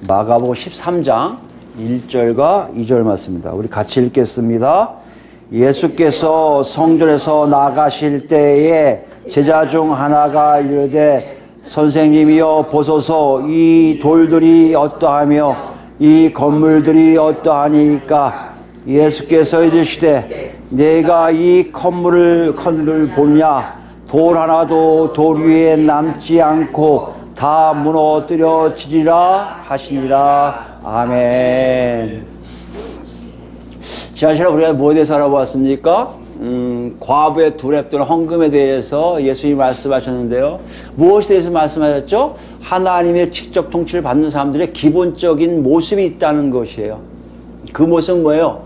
마가복음 13장 1절과 2절 말씀입니다. 우리 같이 읽겠습니다. 예수께서 성전에서 나가실 때에 제자 중 하나가 이르되 선생님이여 보소서 이 돌들이 어떠하며 이 건물들이 어떠하니까? 예수께서 이르시되 내가 이 건물을 보냐? 돌 하나도 돌 위에 남지 않고 다 무너뜨려지리라 하시니라. 아멘. 지난 시간에 우리가 뭐에 대해서 알아보았습니까? 과부의 두렙 또는 헌금에 대해서 예수님이 말씀하셨는데요. 무엇에 대해서 말씀하셨죠? 하나님의 직접 통치를 받는 사람들의 기본적인 모습이 있다는 것이에요. 그 모습은 뭐예요?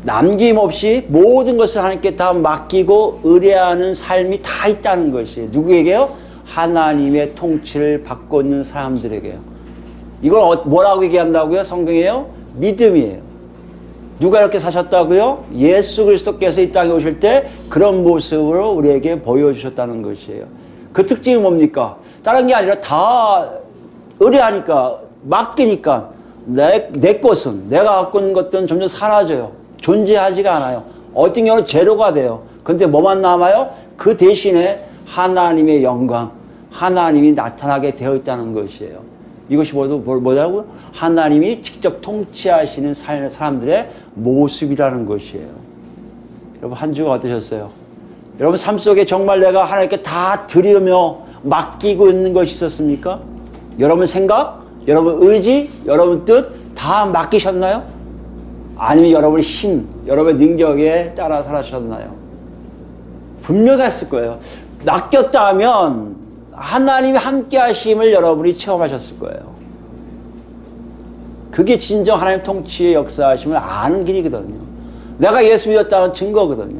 남김없이 모든 것을 하나님께 다 맡기고 의뢰하는 삶이 다 있다는 것이에요. 누구에게요? 하나님의 통치를 받고 있는 사람들에게요. 이걸 뭐라고 얘기한다고요? 성경에요? 믿음이에요. 누가 이렇게 사셨다고요? 예수 그리스도께서 이 땅에 오실 때 그런 모습으로 우리에게 보여주셨다는 것이에요. 그 특징이 뭡니까? 다른 게 아니라 다 의뢰하니까, 맡기니까 내 것은, 내가 갖고 있는 것들은 점점 사라져요. 존재하지가 않아요. 어떤 경우는 제로가 돼요. 근데 뭐만 남아요? 그 대신에 하나님의 영광, 하나님이 나타나게 되어 있다는 것이에요. 이것이 뭐라고요? 하나님이 직접 통치하시는 사람들의 모습이라는 것이에요. 여러분, 한 주가 어떠셨어요? 여러분 삶 속에 정말 내가 하나님께 다 드리며 맡기고 있는 것이 있었습니까? 여러분 생각, 여러분 의지, 여러분 뜻 다 맡기셨나요? 아니면 여러분의 힘, 여러분의 능력에 따라 살아셨나요? 분명했을 거예요. 맡겼다 하면 하나님이 함께 하심을 여러분이 체험하셨을 거예요. 그게 진정 하나님 통치의 역사하심을 아는 길이거든요. 내가 예수 믿었다는 증거거든요.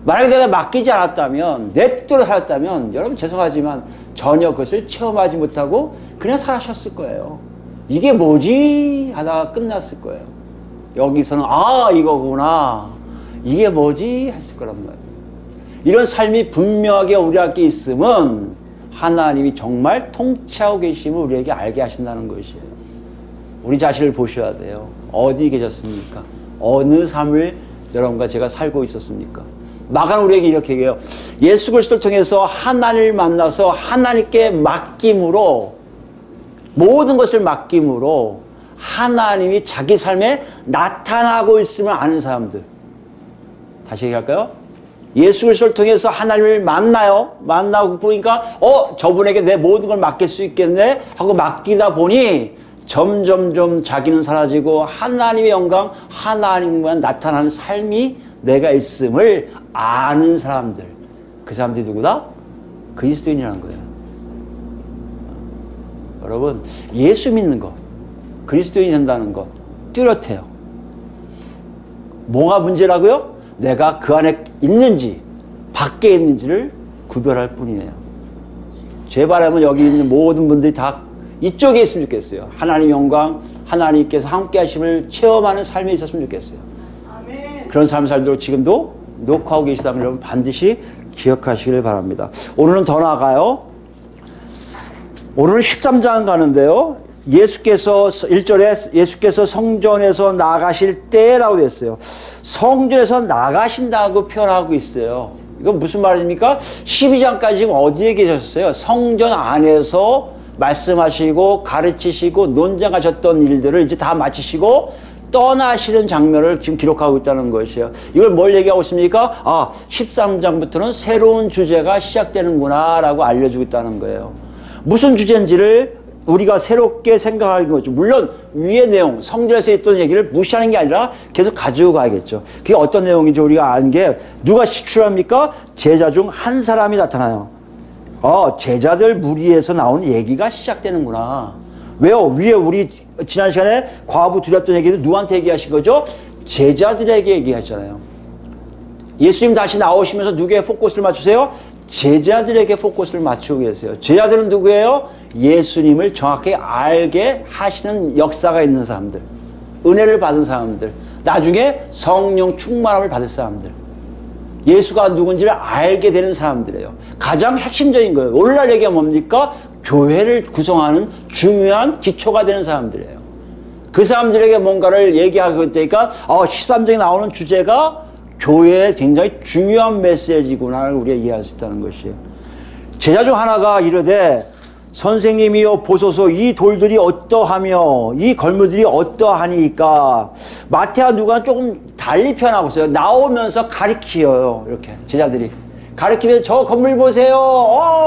만약에 내가 맡기지 않았다면, 내 뜻대로 살았다면 여러분 죄송하지만 전혀 그것을 체험하지 못하고 그냥 살아셨을 거예요. 이게 뭐지? 하다가 끝났을 거예요. 여기서는 아 이거구나, 이게 뭐지? 했을 거란 말이에요. 이런 삶이 분명하게 우리에게 있으면 하나님이 정말 통치하고 계심을 우리에게 알게 하신다는 것이에요. 우리 자신을 보셔야 돼요. 어디 계셨습니까? 어느 삶을 여러분과 제가 살고 있었습니까? 마가는 우리에게 이렇게 얘기해요. 예수 그리스도를 통해서 하나님을 만나서 하나님께 맡김으로, 모든 것을 맡김으로 하나님이 자기 삶에 나타나고 있음을 아는 사람들. 다시 얘기할까요? 예수 그리스도를 통해서 하나님을 만나요. 만나고 보니까 저분에게 내 모든 걸 맡길 수 있겠네 하고 맡기다 보니 점점점 자기는 사라지고 하나님의 영광, 하나님만 나타나는 삶이 내가 있음을 아는 사람들. 그 사람들이 누구다? 그리스도인이라는 거예요. 여러분, 예수 믿는 것, 그리스도인이 된다는 것 뚜렷해요. 뭐가 문제라고요? 내가 그 안에 있는지 밖에 있는지를 구별할 뿐이에요. 제 바람은 여기 있는 모든 분들이 다 이쪽에 있으면 좋겠어요. 하나님 영광, 하나님께서 함께 하심을 체험하는 삶에 있었으면 좋겠어요. 아멘. 그런 삶을 살도록 지금도 녹화하고 계시다면 여러분 반드시 기억하시길 바랍니다. 오늘은 더 나아가요. 오늘은 13장 가는데요. 예수께서 1절에 예수께서 성전에서 나가실 때라고 되어 있어요. 성전에서 나가신다고 표현하고 있어요. 이건 무슨 말입니까? 12장까지 지금 어디에 계셨어요? 성전 안에서 말씀하시고 가르치시고 논쟁하셨던 일들을 이제 다 마치시고 떠나시는 장면을 지금 기록하고 있다는 것이에요. 이걸 뭘 얘기하고 있습니까? 13장부터는 새로운 주제가 시작되는구나 라고 알려주고 있다는 거예요. 무슨 주제인지를 우리가 새롭게 생각하는 거죠. 물론 위의 내용, 성전에서 있던 얘기를 무시하는 게 아니라 계속 가지고 가야겠죠. 그게 어떤 내용인지 우리가 아는 게, 누가 시출합니까? 제자 중 한 사람이 나타나요. 제자들 무리에서 나오는 얘기가 시작되는구나. 왜요? 위에 우리 지난 시간에 과부 두렵던 얘기를 누구한테 얘기하신 거죠? 제자들에게 얘기하잖아요. 예수님 다시 나오시면서 누구에 포커스를 맞추세요? 제자들에게 포커스를 맞추고 계세요. 제자들은 누구예요? 예수님을 정확히 알게 하시는 역사가 있는 사람들, 은혜를 받은 사람들, 나중에 성령 충만함을 받을 사람들, 예수가 누군지를 알게 되는 사람들이에요. 가장 핵심적인 거예요. 오늘날 얘기가 뭡니까? 교회를 구성하는 중요한 기초가 되는 사람들이에요. 그 사람들에게 뭔가를 얘기하고 있으니까 13장에 나오는 주제가 교회의 굉장히 중요한 메시지구나를 우리가 이해할 수 있다는 것이에요. 제자 중 하나가 이르되 선생님이여 보소서 이 돌들이 어떠하며 이 걸물들이 어떠하니까. 마태와 누가는 조금 달리 표현하고 있어요. 나오면서 가리키어요. 이렇게 제자들이 가리키면서 저 건물 보세요.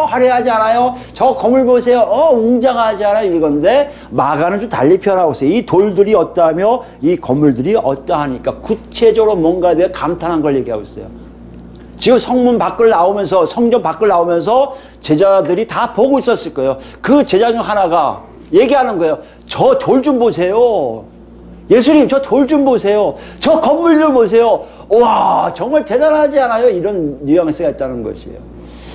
화려하지 않아요? 저 건물 보세요. 웅장하지 않아요? 이건데 마가는 좀 달리 표현하고 있어요. 이 돌들이 어떠하며 이 건물들이 어떠하니까. 구체적으로 뭔가에 대해 감탄한 걸 얘기하고 있어요. 지금 성문 밖을 나오면서, 성전 밖을 나오면서 제자들이 다 보고 있었을 거예요. 그 제자 중 하나가 얘기하는 거예요. 저 돌 좀 보세요. 예수님, 저 돌 좀 보세요. 저 건물 좀 보세요. 와, 정말 대단하지 않아요? 이런 뉘앙스가 있다는 것이에요.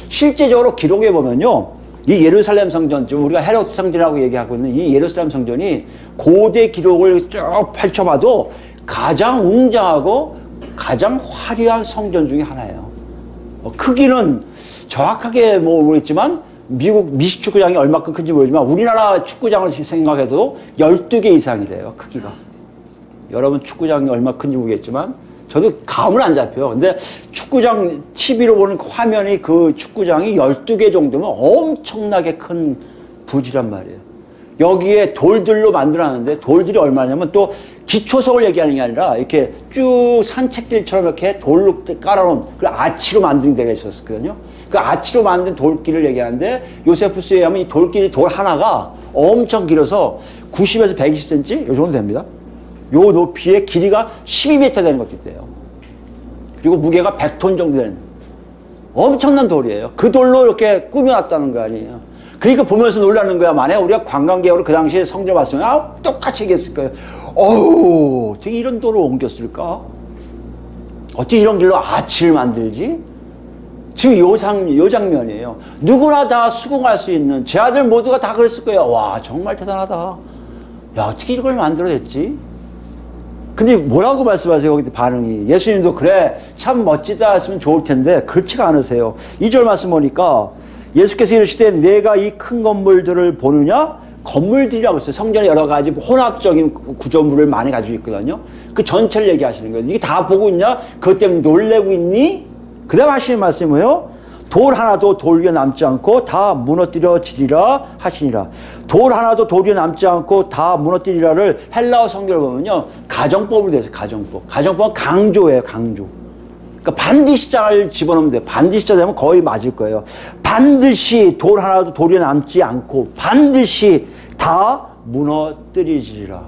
실제적으로 기록해 보면요, 이 예루살렘 성전, 지금 우리가 헤롯 성전이라고 얘기하고 있는 이 예루살렘 성전이 고대 기록을 쭉 펼쳐봐도 가장 웅장하고 가장 화려한 성전 중에 하나예요. 크기는 정확하게 모르겠지만 미국 미식축구장이 얼마큼 큰지 모르지만 우리나라 축구장을 생각해도 12개 이상이래요, 크기가. 여러분 축구장이 얼마 큰지 모르겠지만 저도 감은 안 잡혀요. 근데 축구장 TV로 보는 화면이 그 축구장이 12개 정도면 엄청나게 큰 부지란 말이에요. 여기에 돌들로 만들어놨는데 돌들이 얼마냐면 또 기초석을 얘기하는 게 아니라 이렇게 쭉 산책길처럼 이렇게 돌로 깔아놓은 그 아치로 만든 데가 있었거든요. 그 아치로 만든 돌길을 얘기하는데 요세푸스에 의하면 이 돌길이 돌 하나가 엄청 길어서 90에서 120cm 요 정도 됩니다. 요 높이의 길이가 12m 되는 것도 있대요. 그리고 무게가 100톤 정도 되는 엄청난 돌이에요. 그 돌로 이렇게 꾸며놨다는 거 아니에요. 그러니까 보면서 놀라는 거야. 만약에 우리가 관광객으로 그 당시에 성전 왔으면 똑같이 얘기했을 거예요. 어떻게 이런 돌을 옮겼을까? 어떻게 이런 길로 아치를 만들지? 지금 요 장면이에요. 누구나 다 수긍할 수 있는, 제 아들 모두가 다 그랬을 거예요. 와, 정말 대단하다. 야, 어떻게 이걸 만들어냈지? 근데 뭐라고 말씀하세요? 거기 반응이. 예수님도 그래, 참 멋지다 했으면 좋을 텐데 그렇지가 않으세요. 2절 말씀 보니까 예수께서 이르시되 내가 이 큰 건물들을 보느냐? 건물들이라고 했어요. 성전에 여러 가지 혼합적인 구조물을 많이 가지고 있거든요. 그 전체를 얘기하시는 거예요. 이게 다 보고 있냐? 그것 때문에 놀래고 있니? 그 다음 하시는 말씀이 뭐예요? 돌 하나도 돌 위에 남지 않고 다 무너뜨려지리라 하시니라. 돌 하나도 돌 위에 남지 않고 다 무너뜨리라를 헬라어 성경을 보면요, 가정법으로 되어 있어요. 가정법. 가정법은 강조예요. 강조. 그러니까 반드시 자를 집어넣으면 돼요. 반드시 자 되면 거의 맞을 거예요. 반드시 돌 하나도 돌 위에 남지 않고 반드시 다 무너뜨리지리라.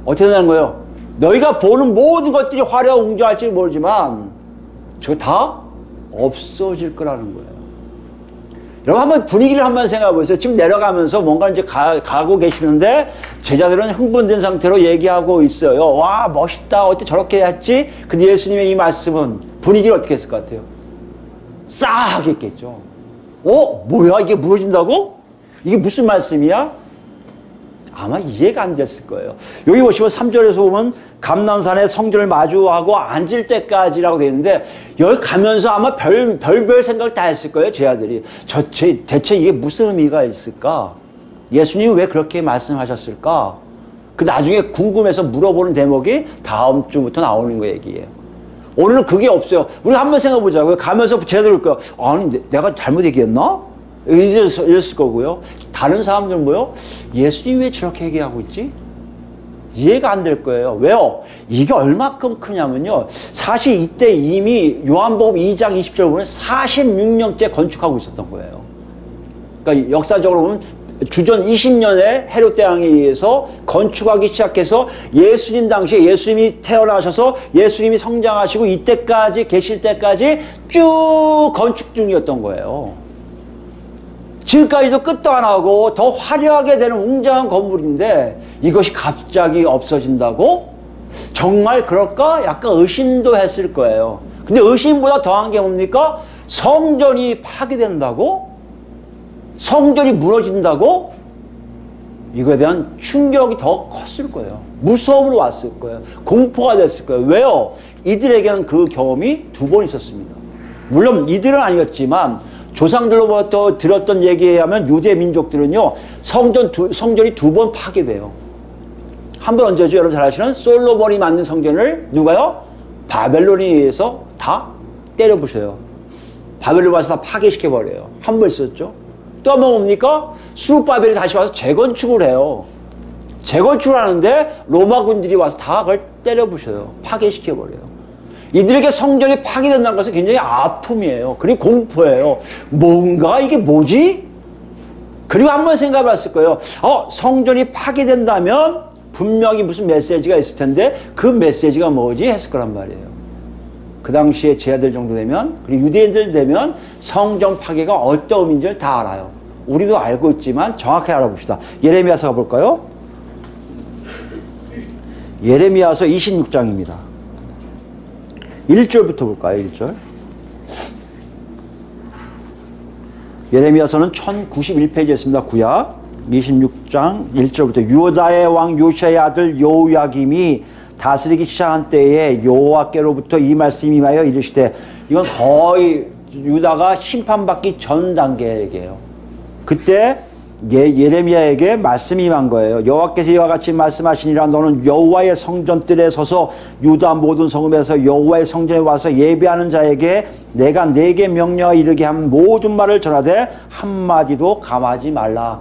어떻게 되는 거예요? 너희가 보는 모든 것들이 화려하고 웅장할지 모르지만 저거 다 없어질 거라는 거예요. 여러분 한번 분위기를 한번 생각해 보세요. 지금 내려가면서 뭔가 이제 가고 계시는데 제자들은 흥분된 상태로 얘기하고 있어요. 와, 멋있다. 어떻게 저렇게 했지? 근데 예수님의 이 말씀은 분위기를 어떻게 했을 것 같아요? 싸하게 했겠죠. 뭐야? 이게 무너진다고? 이게 무슨 말씀이야? 아마 이해가 안 됐을 거예요. 여기 보시면 3절에서 보면 감난산에 성전을 마주하고 앉을 때까지라고 되어 있는데 여기 가면서 아마 별별 생각을 다 했을 거예요. 제 아들이. 대체 이게 무슨 의미가 있을까? 예수님이 왜 그렇게 말씀하셨을까? 그 나중에 궁금해서 물어보는 대목이 다음 주부터 나오는 거 얘기예요. 오늘은 그게 없어요. 우리 한번 생각해 보자고요. 가면서 제대로 그럴까? 아니, 내가 잘못 얘기했나? 이랬을 거고요. 다른 사람들은 뭐요? 예수님이 왜 저렇게 얘기하고 있지? 이해가 안 될 거예요. 왜요? 이게 얼마큼 크냐면요. 사실 이때 이미 요한복음 2장 20절 보면 46년째 건축하고 있었던 거예요. 그러니까 역사적으로 보면 주전 20년에 헤롯 대왕에 의해서 건축하기 시작해서 예수님 당시에 예수님이 태어나셔서 예수님이 성장하시고 이때까지 계실 때까지 쭉 건축 중이었던 거예요. 지금까지도 끝도 안 하고 더 화려하게 되는 웅장한 건물인데 이것이 갑자기 없어진다고? 정말 그럴까? 약간 의심도 했을 거예요. 근데 의심보다 더한 게 뭡니까? 성전이 파괴된다고? 성전이 무너진다고? 이거에 대한 충격이 더 컸을 거예요. 무서움으로 왔을 거예요. 공포가 됐을 거예요. 왜요? 이들에게는 그 경험이 2번 있었습니다. 물론 이들은 아니었지만 조상들로부터 들었던 얘기에 의하면 유대 민족들은요, 성전이 2번 파괴돼요. 한 번 언제죠? 여러분 잘 아시는 솔로몬이 만든 성전을 누가요? 바벨론에 의해서 다 때려 부셔요. 바벨론 와서 다 파괴시켜버려요. 한 번 있었죠. 또 한 번 뭡니까? 수르바벨이 다시 와서 재건축을 해요. 재건축을 하는데 로마 군들이 와서 다 그걸 때려 부셔요. 파괴시켜버려요. 이들에게 성전이 파괴된다는 것은 굉장히 아픔이에요. 그리고 공포예요. 뭔가 이게 뭐지? 그리고 한번 생각해 봤을 거예요. 성전이 파괴된다면 분명히 무슨 메시지가 있을 텐데 그 메시지가 뭐지? 했을 거란 말이에요. 그 당시에 제자들 정도 되면, 그리고 유대인들 되면 성전 파괴가 어떤 의미인지를 다 알아요. 우리도 알고 있지만 정확하게 알아봅시다. 예레미야서 가볼까요? 예레미야서 26장입니다. 1절부터 볼까요? 1절. 예레미야서는 1091페이지에 있습니다. 구약 26장 1절부터 유다의 왕 요시아의 아들 여호야김이 다스리기 시작한 때에 여호와께로부터 이 말씀이 임하여 이르시되, 이건 거의 유다가 심판받기 전 단계 얘기예요. 그때 예레미야에게 말씀이 임한 거예요. 여호와께서 이와 같이 말씀하시니라. 너는 여호와의 성전뜰에 서서 유다 모든 성읍에서 여호와의 성전에 와서 예배하는 자에게 내가 네게 명령하여 이르게 한 모든 말을 전하되 한마디도 감하지 말라.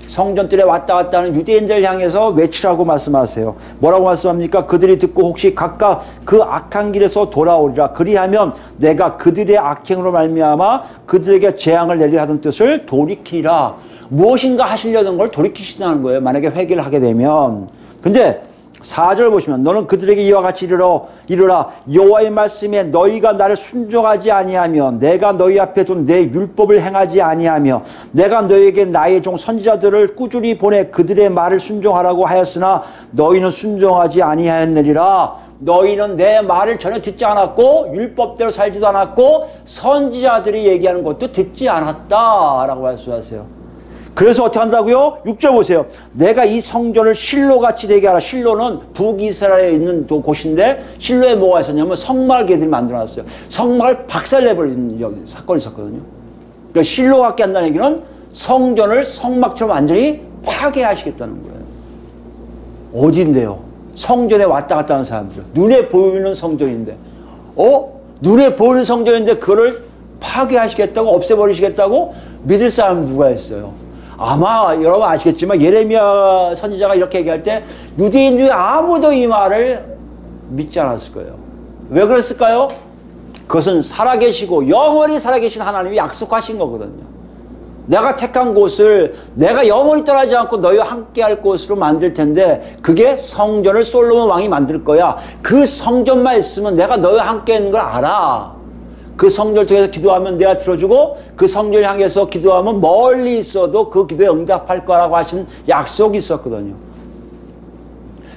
성전뜰에 왔다 갔다 하는 유대인들 향해서 외치라고 말씀하세요. 뭐라고 말씀합니까? 그들이 듣고 혹시 각각 그 악한 길에서 돌아오리라. 그리하면 내가 그들의 악행으로 말미암아 그들에게 재앙을 내리려 하던 뜻을 돌이키리라. 무엇인가 하시려던 걸 돌이키신다는 거예요. 만약에 회개를 하게 되면. 근데 4절 보시면 너는 그들에게 이와 같이 이르라. 여호와의 말씀에 너희가 나를 순종하지 아니하며 내가 너희 앞에 둔 내 율법을 행하지 아니하며 내가 너희에게 나의 종 선지자들을 꾸준히 보내 그들의 말을 순종하라고 하였으나 너희는 순종하지 아니하였느니라. 너희는 내 말을 전혀 듣지 않았고 율법대로 살지도 않았고 선지자들이 얘기하는 것도 듣지 않았다라고 말씀하세요. 그래서 어떻게 한다고요? 6절 보세요. 내가 이 성전을 실로같이 되게 하라. 실로는 북이스라엘에 있는 곳인데 실로에 뭐가 있었냐면 성막개들이 만들어놨어요. 성막을 박살내버리는 사건이 있었거든요. 그러니까 실로 같게 한다는 얘기는 성전을 성막처럼 완전히 파괴하시겠다는 거예요. 어딘데요? 성전에 왔다 갔다 하는 사람들. 눈에 보이는 성전인데 눈에 보이는 성전인데 그거를 파괴하시겠다고, 없애버리시겠다고 믿을 사람 누가 있어요? 아마 여러분 아시겠지만 예레미야 선지자가 이렇게 얘기할 때 유대인 중에 아무도 이 말을 믿지 않았을 거예요. 왜 그랬을까요? 그것은 살아계시고 영원히 살아계신 하나님이 약속하신 거거든요. 내가 택한 곳을 내가 영원히 떠나지 않고 너희와 함께할 곳으로 만들 텐데 그게 성전을 솔로몬 왕이 만들 거야. 그 성전만 있으면 내가 너희와 함께 있는 걸 알아. 그 성전을 통해서 기도하면 내가 들어주고 그 성전을 향해서 기도하면 멀리 있어도 그 기도에 응답할 거라고 하신 약속이 있었거든요.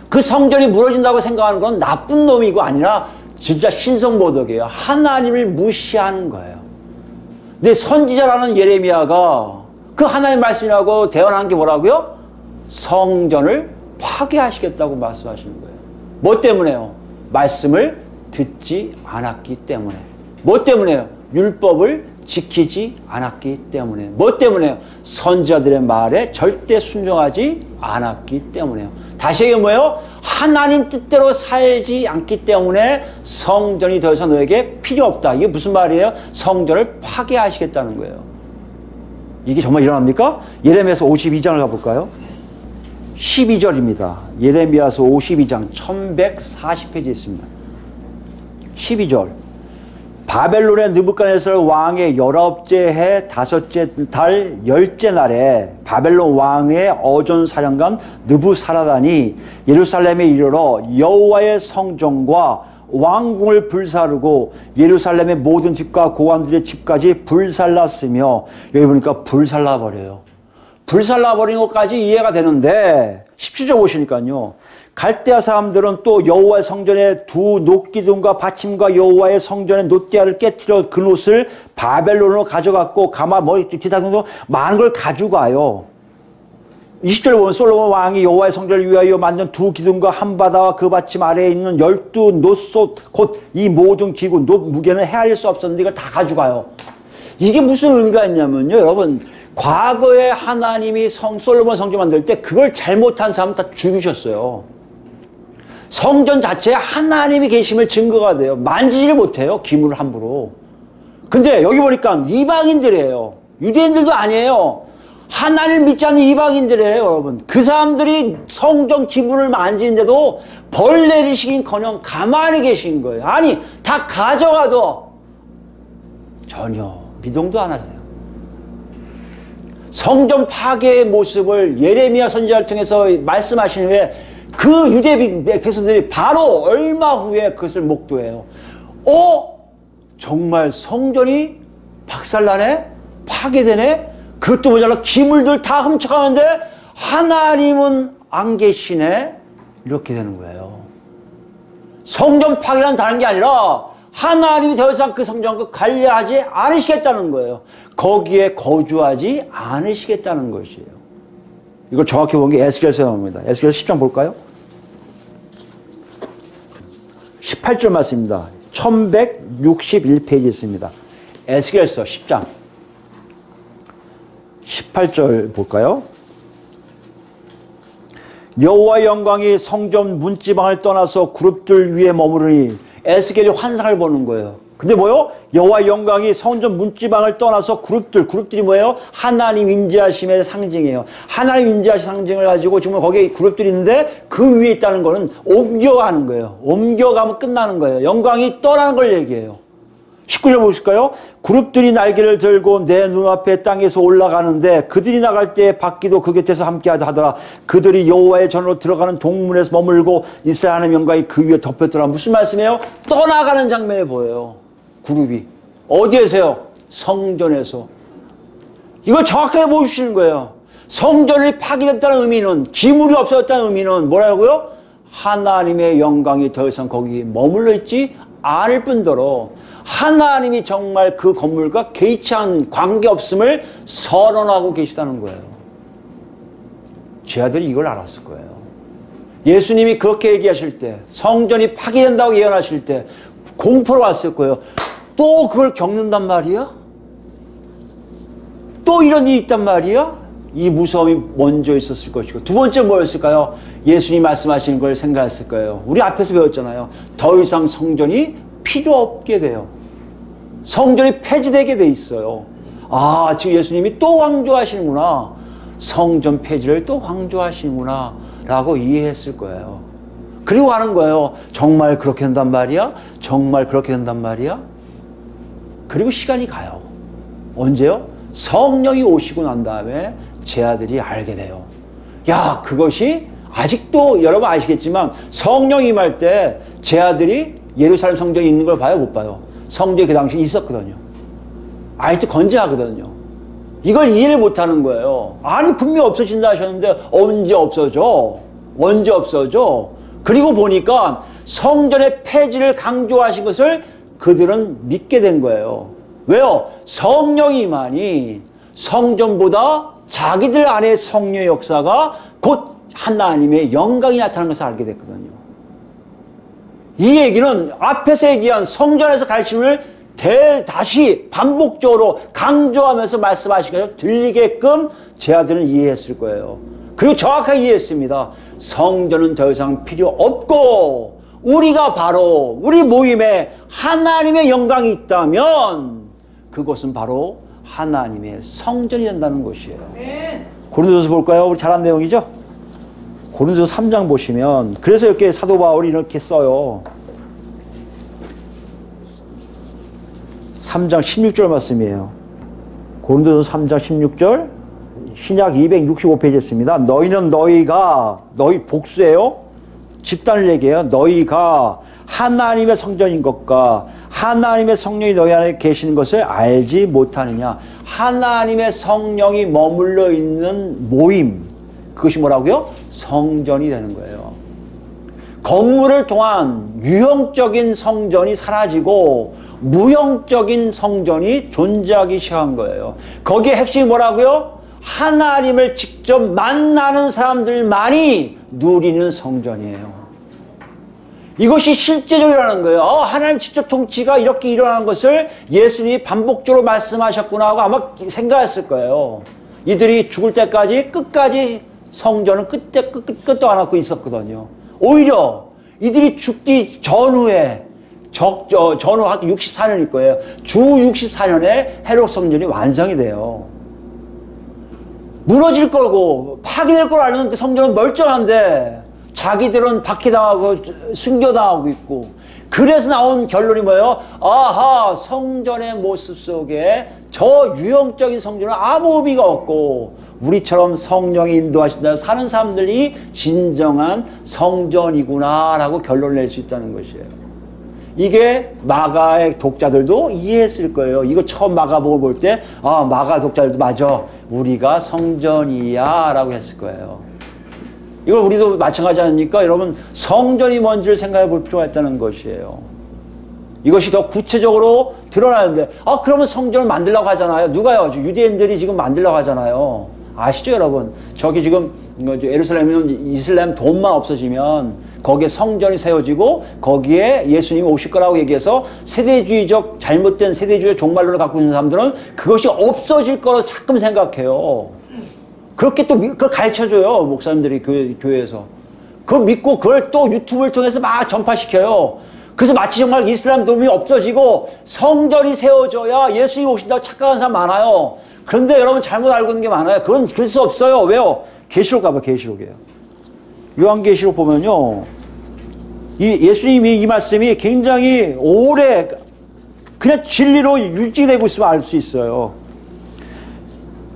그 성전이 무너진다고 생각하는 건 나쁜 놈이고 아니라 진짜 신성모독이에요. 하나님을 무시하는 거예요. 근데 선지자라는 예레미야가 그 하나님의 말씀이라고 대언한 게 뭐라고요? 성전을 파괴하시겠다고 말씀하시는 거예요. 뭐 때문에요? 말씀을 듣지 않았기 때문에. 뭐 때문에요? 율법을 지키지 않았기 때문에. 뭐 때문에요? 선지자들의 말에 절대 순종하지 않았기 때문에요. 다시 얘기하면 뭐예요? 하나님 뜻대로 살지 않기 때문에 성전이 더 이상 너에게 필요 없다. 이게 무슨 말이에요? 성전을 파괴하시겠다는 거예요. 이게 정말 일어납니까? 예레미야서 52장을 가볼까요? 12절입니다. 예레미야서 52장 1140페이지에 있습니다. 12절. 바벨론의 느부갓네살 왕의 19째 해 5째 달 10째 날에 바벨론 왕의 어존사령관 느부사라단이 예루살렘에 이르러 여호와의 성전과 왕궁을 불사르고 예루살렘의 모든 집과 고관들의 집까지 불살랐으며, 여기 보니까 불살라버려요. 불살라버린 것까지 이해가 되는데 17절 보시니까요. 갈대아 사람들은 또 여호와의 성전의 두 놋기둥과 받침과 여호와의 성전의 놋대야를 깨뜨려 그 놋을 바벨론으로 가져갔고 가마 기타 등등 많은 걸 가져가요. 20절에 보면 솔로몬 왕이 여호와의 성전을 위하여 만든 두 기둥과 한 바다와 그 받침 아래에 있는 12 놋솥 곧 이 모든 기구 놋 무게는 헤아릴 수 없었는데 이걸 다 가져가요. 이게 무슨 의미가 있냐면요, 여러분, 과거에 하나님이 솔로몬 성전 만들 때 그걸 잘못한 사람 다 죽이셨어요. 성전 자체에 하나님이 계심을 증거가 돼요. 만지지를 못해요. 기물을 함부로. 근데 여기 보니까 이방인들이에요. 유대인들도 아니에요. 하나님을 믿지 않는 이방인들이에요, 여러분. 그 사람들이 성전 기물을 만지는데도 벌 내리시긴커녕 가만히 계신 거예요. 아니, 다 가져가도 전혀 미동도 안 하세요. 성전 파괴의 모습을 예레미야 선지자를 통해서 말씀하신 후에 그 유대 백성들이 바로 얼마 후에 그것을 목도해요. 정말 성전이 박살나네? 파괴되네? 그것도 모자라 기물들 다 훔쳐가는데 하나님은 안 계시네? 이렇게 되는 거예요. 성전 파괴란 다른 게 아니라 하나님이 더 이상 그 성전을 관리하지 않으시겠다는 거예요. 거기에 거주하지 않으시겠다는 것이에요. 이걸 정확히 본 게 에스겔서에 나옵니다. 에스겔 10장 볼까요? 18절 말씀입니다. 1161페이지 있습니다. 에스겔서 10장 18절 볼까요? 여호와의 영광이 성전 문지방을 떠나서 그룹들 위에 머무르니 에스겔이 환상을 보는 거예요. 근데 뭐요? 여호와의 영광이 성전 문지방을 떠나서 그룹들이 뭐예요? 하나님 임재하심의 상징이에요. 하나님 임재하심 상징을 가지고 지금 거기에 그룹들이 있는데 그 위에 있다는 거는 옮겨가는 거예요. 옮겨가면 끝나는 거예요. 영광이 떠나는 걸 얘기해요. 19절 보실까요? 그룹들이 날개를 들고 내 눈앞에 땅에서 올라가는데 그들이 나갈 때 바퀴도 그 곁에서 함께하다 하더라. 그들이 여호와의 전으로 들어가는 동문에서 머물고 이스라엘 하나님의 영광이 그 위에 덮였더라. 무슨 말씀이에요? 떠나가는 장면이 보여요. 그룹이. 어디에서요? 성전에서. 이걸 정확하게 보여주시는 거예요. 성전이 파괴됐다는 의미는, 기물이 없어졌다는 의미는 뭐라고요? 하나님의 영광이 더 이상 거기 머물러 있지 않을 뿐더러 하나님이 정말 그 건물과 개의치 관계없음을 선언하고 계시다는 거예요. 제 아들이 이걸 알았을 거예요. 예수님이 그렇게 얘기하실 때, 성전이 파괴된다고 예언하실 때 공포로 왔을 거예요. 또 그걸 겪는단 말이야? 또 이런 일이 있단 말이야? 이 무서움이 먼저 있었을 것이고, 두 번째 뭐였을까요? 예수님 말씀하시는 걸 생각했을 거예요. 우리 앞에서 배웠잖아요. 더 이상 성전이 필요 없게 돼요. 성전이 폐지되게 돼 있어요. 아, 지금 예수님이 또 강조하시는구나. 성전 폐지를 또 강조하시는구나 라고 이해했을 거예요. 그리고 하는 거예요. 정말 그렇게 된단 말이야? 정말 그렇게 된단 말이야? 그리고 시간이 가요. 언제요? 성령이 오시고 난 다음에 제 아들이 알게 돼요. 야, 그것이 아직도 여러분 아시겠지만 성령이 임할 때 제 아들이 예루살렘 성전에 있는 걸 봐요? 못 봐요? 성전이 그 당시에 있었거든요. 아직도 건재하거든요. 이걸 이해를 못하는 거예요. 아니, 분명히 없어진다 하셨는데 언제 없어져? 언제 없어져? 그리고 보니까 성전의 폐지를 강조하신 것을 그들은 믿게 된 거예요. 왜요? 성령이 임하니 성전보다 자기들 안에 성령의 역사가 곧 하나님의 영광이 나타나는 것을 알게 됐거든요. 이 얘기는 앞에서 얘기한 성전에서 가르침을 다시 반복적으로 강조하면서 말씀하신 것을 들리게끔 제 아들은 이해했을 거예요. 그리고 정확하게 이해했습니다. 성전은 더 이상 필요 없고 우리가 바로 우리 모임에 하나님의 영광이 있다면 그것은 바로 하나님의 성전이 된다는 것이에요. 고린도서 볼까요? 우리 잘 아는 내용이죠? 고린도서 3장 보시면 그래서 이렇게 사도 바울이 이렇게 써요. 3장 16절 말씀이에요. 고린도서 3장 16절 신약 265페이지에 있습니다. 너희는 너희 복수예요. 집단을 얘기해요. 너희가 하나님의 성전인 것과 하나님의 성령이 너희 안에 계시는 것을 알지 못하느냐. 하나님의 성령이 머물러 있는 모임, 그것이 뭐라고요? 성전이 되는 거예요. 건물을 통한 유형적인 성전이 사라지고 무형적인 성전이 존재하기 시작한 거예요. 거기에 핵심이 뭐라고요? 하나님을 직접 만나는 사람들만이 누리는 성전이에요. 이것이 실제적이라는 거예요. 하나님 직접 통치가 이렇게 일어나는 것을 예수님이 반복적으로 말씀하셨구나 하고 아마 생각했을 거예요. 이들이 죽을 때까지 끝까지 성전은 끝도 안 하고 있었거든요. 오히려 이들이 죽기 전후에 전후 한 64년일 거예요. 주 64년에 헤롯 성전이 완성이 돼요. 무너질 거고 파괴될 걸 아는 그 성전은 멀쩡한데 자기들은 박해당하고 순교당하고 있고, 그래서 나온 결론이 뭐예요? 아하, 성전의 모습 속에 저 유형적인 성전은 아무 의미가 없고 우리처럼 성령이 인도하신다 사는 사람들이 진정한 성전이구나 라고 결론을 낼 수 있다는 것이에요. 이게 마가의 독자들도 이해했을 거예요. 이거 처음 마가복음 볼 때 마가 독자들도 맞아, 우리가 성전이야 라고 했을 거예요. 이걸 우리도 마찬가지 아닙니까? 여러분, 성전이 뭔지를 생각해 볼 필요가 있다는 것이에요. 이것이 더 구체적으로 드러나는데, 그러면 성전을 만들려고 하잖아요. 누가요? 유대인들이 지금 만들려고 하잖아요. 아시죠, 여러분? 저기 지금 예루살렘은 이슬람 돈만 없어지면 거기에 성전이 세워지고 거기에 예수님이 오실 거라고 얘기해서 세대주의적, 잘못된 세대주의적 종말론을 갖고 있는 사람들은 그것이 없어질 거라고 자꾸 생각해요. 그렇게 또 그걸 가르쳐줘요, 목사님들이 교회에서. 그걸 믿고 그걸 또 유튜브를 통해서 막 전파시켜요. 그래서 마치 정말 이슬람 돈이 없어지고 성전이 세워져야 예수님이 오신다고 착각하는 사람 많아요. 그런데 여러분 잘못 알고 있는 게 많아요. 그건 그럴 수 없어요. 왜요? 계시록 가봐, 계시록이에요. 요한계시록 보면요, 예수님이 이 말씀이 굉장히 오래 그냥 진리로 유지되고 있으면 알 수 있어요.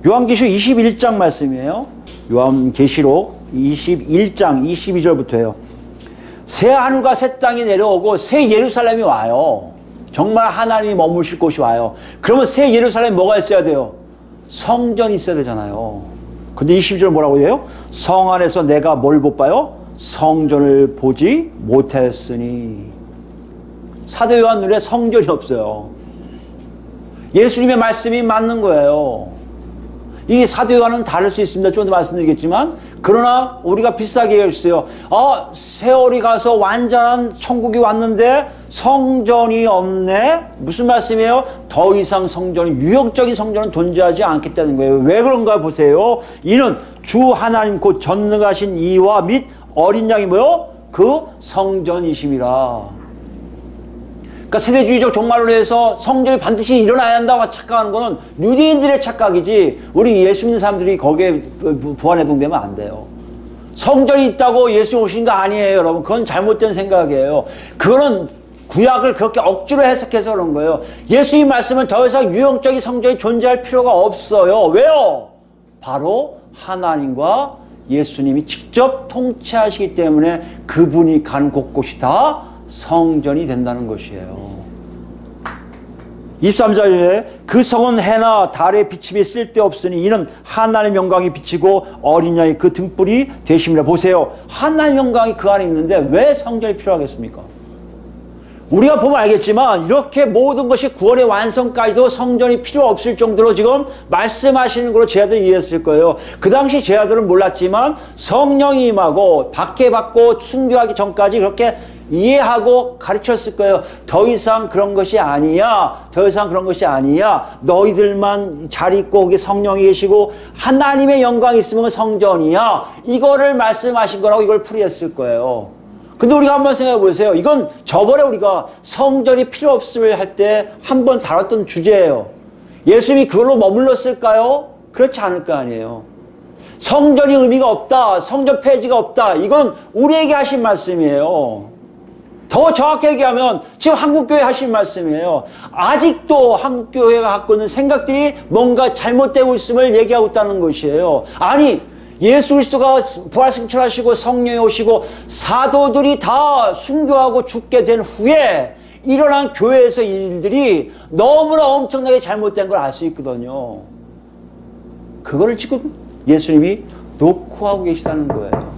요한계시록 21장 말씀이에요. 요한계시록 21장 22절부터예요. 새 하늘과 새 땅이 내려오고 새 예루살렘이 와요. 정말 하나님이 머무실 곳이 와요. 그러면 새 예루살렘에 뭐가 있어야 돼요? 성전이 있어야 되잖아요. 근데 22절 뭐라고 해요? 성 안에서 내가 뭘 못 봐요? 성전을 보지 못했으니. 사도 요한 눈에 성전이 없어요. 예수님의 말씀이 맞는 거예요. 이 사도 요한은 다를 수 있습니다. 좀 더 말씀드리겠지만, 그러나 우리가 비슷하게 얘기했어요. 세월이 가서 완전한 천국이 왔는데 성전이 없네? 무슨 말씀이에요? 더 이상 성전이, 유형적인 성전은 존재하지 않겠다는 거예요. 왜 그런가 보세요. 이는 주 하나님 곧 전능하신 이와 및 어린 양이 뭐요? 그 성전이심이라. 그러니까 세대주의적 종말로 해서 성전이 반드시 일어나야 한다고 착각하는 거는 유대인들의 착각이지, 우리 예수 믿는 사람들이 거기에 부안해동되면 안 돼요. 성전이 있다고 예수 오신 거 아니에요, 여러분. 그건 잘못된 생각이에요. 그거는 구약을 그렇게 억지로 해석해서 그런 거예요. 예수님 말씀은 더 이상 유형적인 성전이 존재할 필요가 없어요. 왜요? 바로 하나님과 예수님이 직접 통치하시기 때문에 그분이 간 곳곳이 다 성전이 된다는 것이에요. 23절에 그 성은 해나 달의 비침이 쓸데없으니 이는 하나님의 영광이 비치고 어린 양이 그 등불이 되심이라. 보세요. 하나님의 영광이 그 안에 있는데 왜 성전이 필요하겠습니까? 우리가 보면 알겠지만 이렇게 모든 것이 구원의 완성까지도 성전이 필요 없을 정도로 지금 말씀하시는 걸로 제자들이 이해했을 거예요. 그 당시 제자들은 몰랐지만 성령이 임하고 박해받고 순교하기 전까지 그렇게 이해하고 가르쳤을 거예요. 더 이상 그런 것이 아니야. 더 이상 그런 것이 아니야. 너희들만 잘 있고 거기 성령이 계시고 하나님의 영광이 있으면 성전이야. 이거를 말씀하신 거라고 이걸 풀이했을 거예요. 근데 우리가 한번 생각해 보세요. 이건 저번에 우리가 성전이 필요 없음을 할 때 한번 다뤘던 주제예요. 예수님이 그걸로 머물렀을까요? 그렇지 않을 거 아니에요. 성전이 의미가 없다. 성전 폐지가 없다. 이건 우리에게 하신 말씀이에요. 더 정확히 얘기하면 지금 한국교회 하신 말씀이에요. 아직도 한국교회가 갖고 있는 생각들이 뭔가 잘못되고 있음을 얘기하고 있다는 것이에요. 아니, 예수 그리스도가 부활승천하시고 성령이 오시고 사도들이 다 순교하고 죽게 된 후에 일어난 교회에서 일들이 너무나 엄청나게 잘못된 걸 알 수 있거든요. 그거를 지금 예수님이 놓고 하고 계시다는 거예요.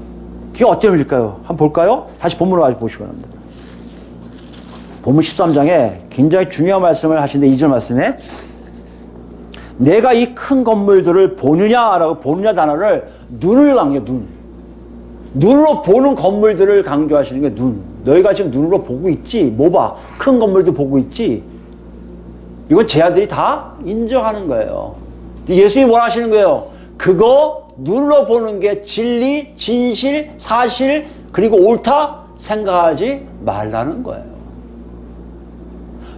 그게 어떤 일일까요? 한번 볼까요? 다시 본문으로 가지고 보시기 바랍니다. 본문 13장에 굉장히 중요한 말씀을 하시는데 2절 말씀에 내가 이 큰 건물들을 보느냐라고, 보느냐 단어를 눈을 강조해요. 눈으로 보는 건물들을 강조하시는 게 눈. 너희가 지금 눈으로 보고 있지? 뭐 봐? 큰 건물도 보고 있지? 이건 제자들이 다 인정하는 거예요. 예수님이 뭘 하시는 거예요? 그거 눈으로 보는 게 진리, 진실, 사실, 그리고 옳다? 생각하지 말라는 거예요.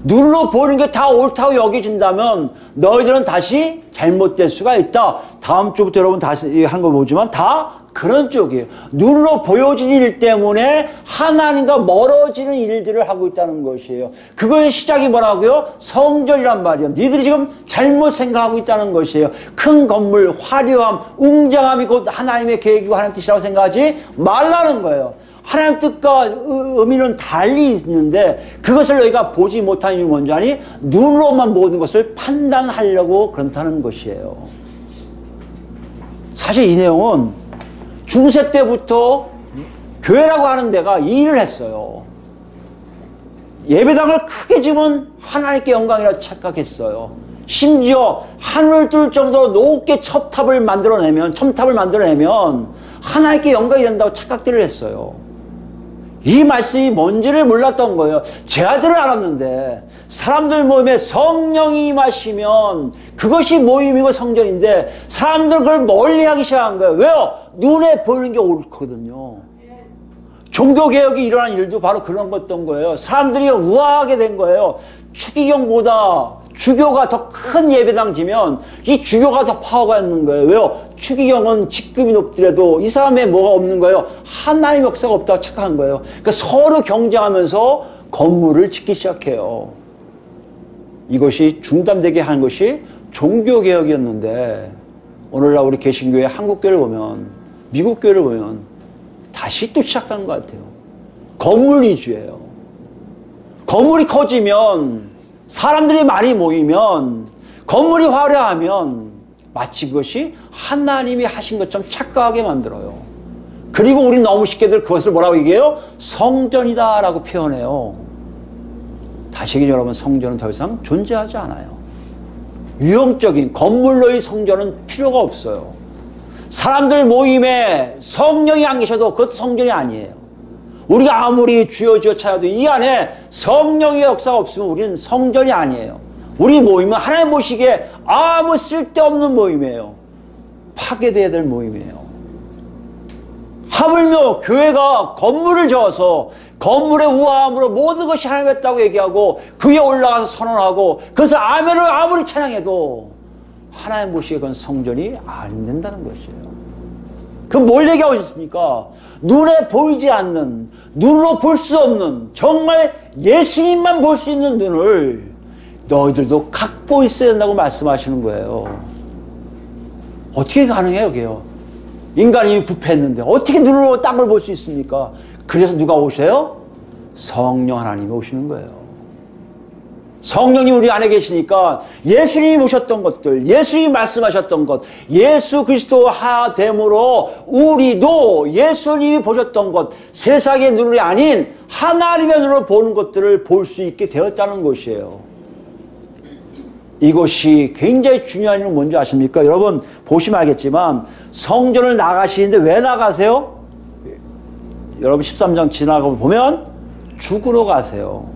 눈으로 보는 게 다 옳다고 여겨진다면 너희들은 다시 잘못될 수가 있다. 다음 주부터 여러분 다시 한 거 보지만 다 그런 쪽이에요. 눈으로 보여지는 일 때문에 하나님과 멀어지는 일들을 하고 있다는 것이에요. 그거의 시작이 뭐라고요? 성전이란 말이에요. 니들이 지금 잘못 생각하고 있다는 것이에요. 큰 건물, 화려함, 웅장함이 곧 하나님의 계획이고 하나님 뜻이라고 생각하지 말라는 거예요. 하나님 뜻과 의미는 달리 있는데 그것을 너희가 보지 못하는 이유는 뭔지 아니? 눈으로만 모든 것을 판단하려고 그렇다는 것이에요. 사실 이 내용은 중세 때부터 교회라고 하는 데가 이 일을 했어요. 예배당을 크게 지면 하나님께 영광이라 착각했어요. 심지어 하늘을 뚫을 정도로 높게 첨탑을 만들어내면 하나님께 영광이 된다고 착각들을 했어요. 이 말씀이 뭔지를 몰랐던 거예요. 제 아들은 알았는데 사람들 모임에 성령이 임하시면 그것이 모임이고 성전인데 사람들 그걸 멀리하기 시작한 거예요. 왜요? 눈에 보이는 게 옳거든요. 종교개혁이 일어난 일도 바로 그런 거였던 거예요. 사람들이 우아하게 된 거예요. 추기경보다 주교가 더 큰 예배당 지면 이 주교가 더 파워가 있는 거예요. 왜요? 추기경은 직급이 높더라도 이 사람에 뭐가 없는 거예요? 하나님의 역사가 없다고 착각한 거예요. 그러니까 서로 경쟁하면서 건물을 짓기 시작해요. 이것이 중단되게 한 것이 종교개혁이었는데 오늘날 우리 개신교회 한국교회를 보면 미국 교회를 보면 다시 또 시작하는 것 같아요. 건물 위주예요. 건물이 커지면 사람들이 많이 모이면 건물이 화려하면 마치 그것이 하나님이 하신 것처럼 착각하게 만들어요. 그리고 우리는 너무 쉽게들 그것을 뭐라고 얘기해요? 성전이다 라고 표현해요. 다시 얘기해 여러분, 성전은 더 이상 존재하지 않아요. 유형적인 건물로의 성전은 필요가 없어요. 사람들 모임에 성령이 안 계셔도 그것도 성전이 아니에요. 우리가 아무리 주여 주여 찾아도 이 안에 성령의 역사가 없으면 우리는 성전이 아니에요. 우리 모임은 하나님 보시기에 아무 쓸데없는 모임이에요. 파괴돼야 될 모임이에요. 하물며 교회가 건물을 지어서 건물의 우아함으로 모든 것이 하나님 했다고 얘기하고 그 위에 올라가서 선언하고 그래서 아멘을 아무리 찬양해도 하나님 보시기에 그건 성전이 안 된다는 것이에요. 그럼 뭘 얘기하고 있습니까? 눈에 보이지 않는, 눈으로 볼 수 없는, 정말 예수님만 볼 수 있는 눈을 너희들도 갖고 있어야 된다고 말씀하시는 거예요. 어떻게 가능해요, 그게요? 인간이 부패했는데 어떻게 눈으로 땅을 볼 수 있습니까? 그래서 누가 오셔요? 성령 하나님이 오시는 거예요. 성령님 우리 안에 계시니까 예수님이 오셨던 것들, 예수님이 말씀하셨던 것, 예수 그리스도 하됨으로 우리도 예수님이 보셨던 것, 세상의 눈이 아닌 하나님의 눈으로 보는 것들을 볼 수 있게 되었다는 것이에요. 이것이 굉장히 중요한 일은 뭔지 아십니까? 여러분 보시면 알겠지만 성전을 나가시는데 왜 나가세요? 여러분 13장 지나가고 보면 죽으러 가세요.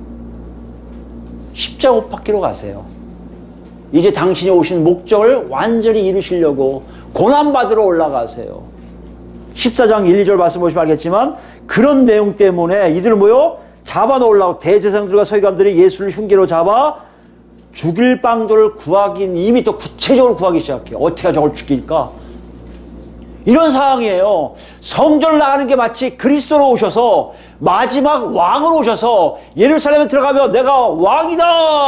십자가 못 박히러 가세요. 이제 당신이 오신 목적을 완전히 이루시려고 고난받으러 올라가세요. 14장 1, 2절 말씀 보시면 알겠지만 그런 내용 때문에 이들을 모여 잡아놓으려고 대제사장들과 서기관들이 예수를 흉기로 잡아 죽일 방도를 구하긴 이미 또 구체적으로 구하기 시작해요. 어떻게 저걸 죽일까? 이런 상황이에요. 성전을 나가는 게 마치 그리스도로 오셔서 마지막 왕으로 오셔서 예루살렘에 들어가면 내가 왕이다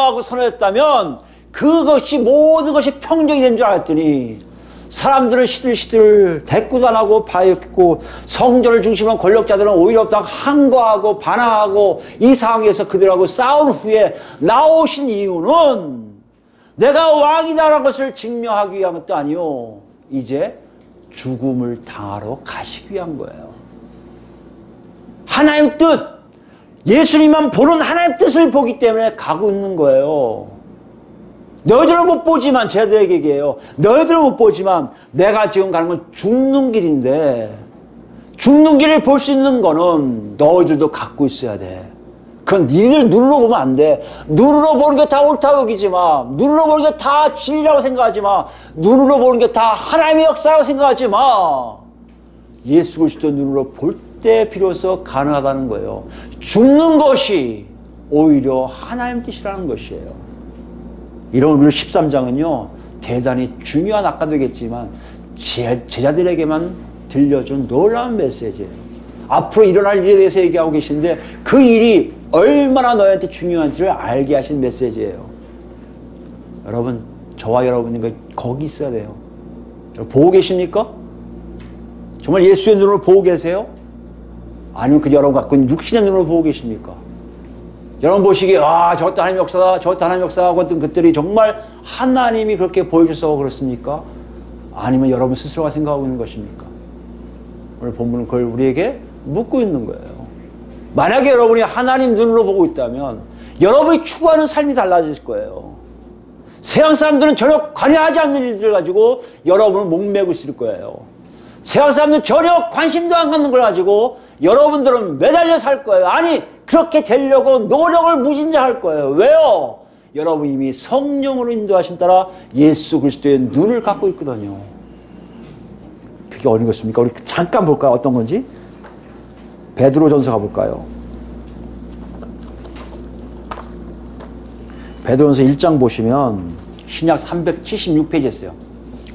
하고 선언했다면 그것이 모든 것이 평정이 된 줄 알았더니 사람들은 시들시들 대꾸도 안 하고 바였고 성전을 중심으로 권력자들은 오히려 항거하고 반항하고 이 상황에서 그들하고 싸운 후에 나오신 이유는 내가 왕이다라는 것을 증명하기 위한 것도 아니요. 이제 죽음을 당하러 가시기 위한 거예요. 하나님 뜻, 예수님만 보는 하나님 뜻을 보기 때문에 가고 있는 거예요. 너희들은 못 보지만 제자들에게 얘기해요. 너희들은 못 보지만 내가 지금 가는 건 죽는 길인데 죽는 길을 볼 수 있는 거는 너희들도 갖고 있어야 돼. 그건 니들 눈으로 보면 안 돼. 눈으로 보는 게 다 옳다고 여기지 마. 눈으로 보는 게 다 진리라고 생각하지 마. 눈으로 보는 게 다 하나님의 역사라고 생각하지 마. 예수 그리스도 눈으로 볼 때 비로소 가능하다는 거예요. 죽는 것이 오히려 하나님 뜻이라는 것이에요. 이런 의미로 13장은요 대단히 중요한, 아까도 얘기했지만 제자들에게만 들려준 놀라운 메시지예요. 앞으로 일어날 일에 대해서 얘기하고 계신데 그 일이 얼마나 너희한테 중요한지를 알게 하신 메시지예요. 여러분, 저와 여러분이 거기 있어야 돼요. 보고 계십니까? 정말 예수의 눈으로 보고 계세요? 아니면 그 여러분 갖고 있는 육신의 눈으로 보고 계십니까? 여러분 보시기에 저것도 하나님 역사다, 저것도 하나님 역사다 하고 했던 것들이 정말 하나님이 그렇게 보여주셔서 그렇습니까? 아니면 여러분 스스로가 생각하고 있는 것입니까? 오늘 본문은 그걸 우리에게 묻고 있는 거예요. 만약에 여러분이 하나님 눈으로 보고 있다면 여러분이 추구하는 삶이 달라질 거예요. 세상 사람들은 전혀 관여하지 않는 일들을 가지고 여러분을 목매고 있을 거예요. 세상 사람들은 전혀 관심도 안 갖는 걸 가지고 여러분들은 매달려 살 거예요. 아니, 그렇게 되려고 노력을 무진자할 거예요. 왜요? 여러분 이미 성령으로 인도하신 따라 예수 그리스도의 눈을 갖고 있거든요. 그게 어린 것입니까? 우리 잠깐 볼까요? 어떤 건지? 베드로전서 가볼까요? 베드로전서 1장 보시면 신약 376페이지에 있어요.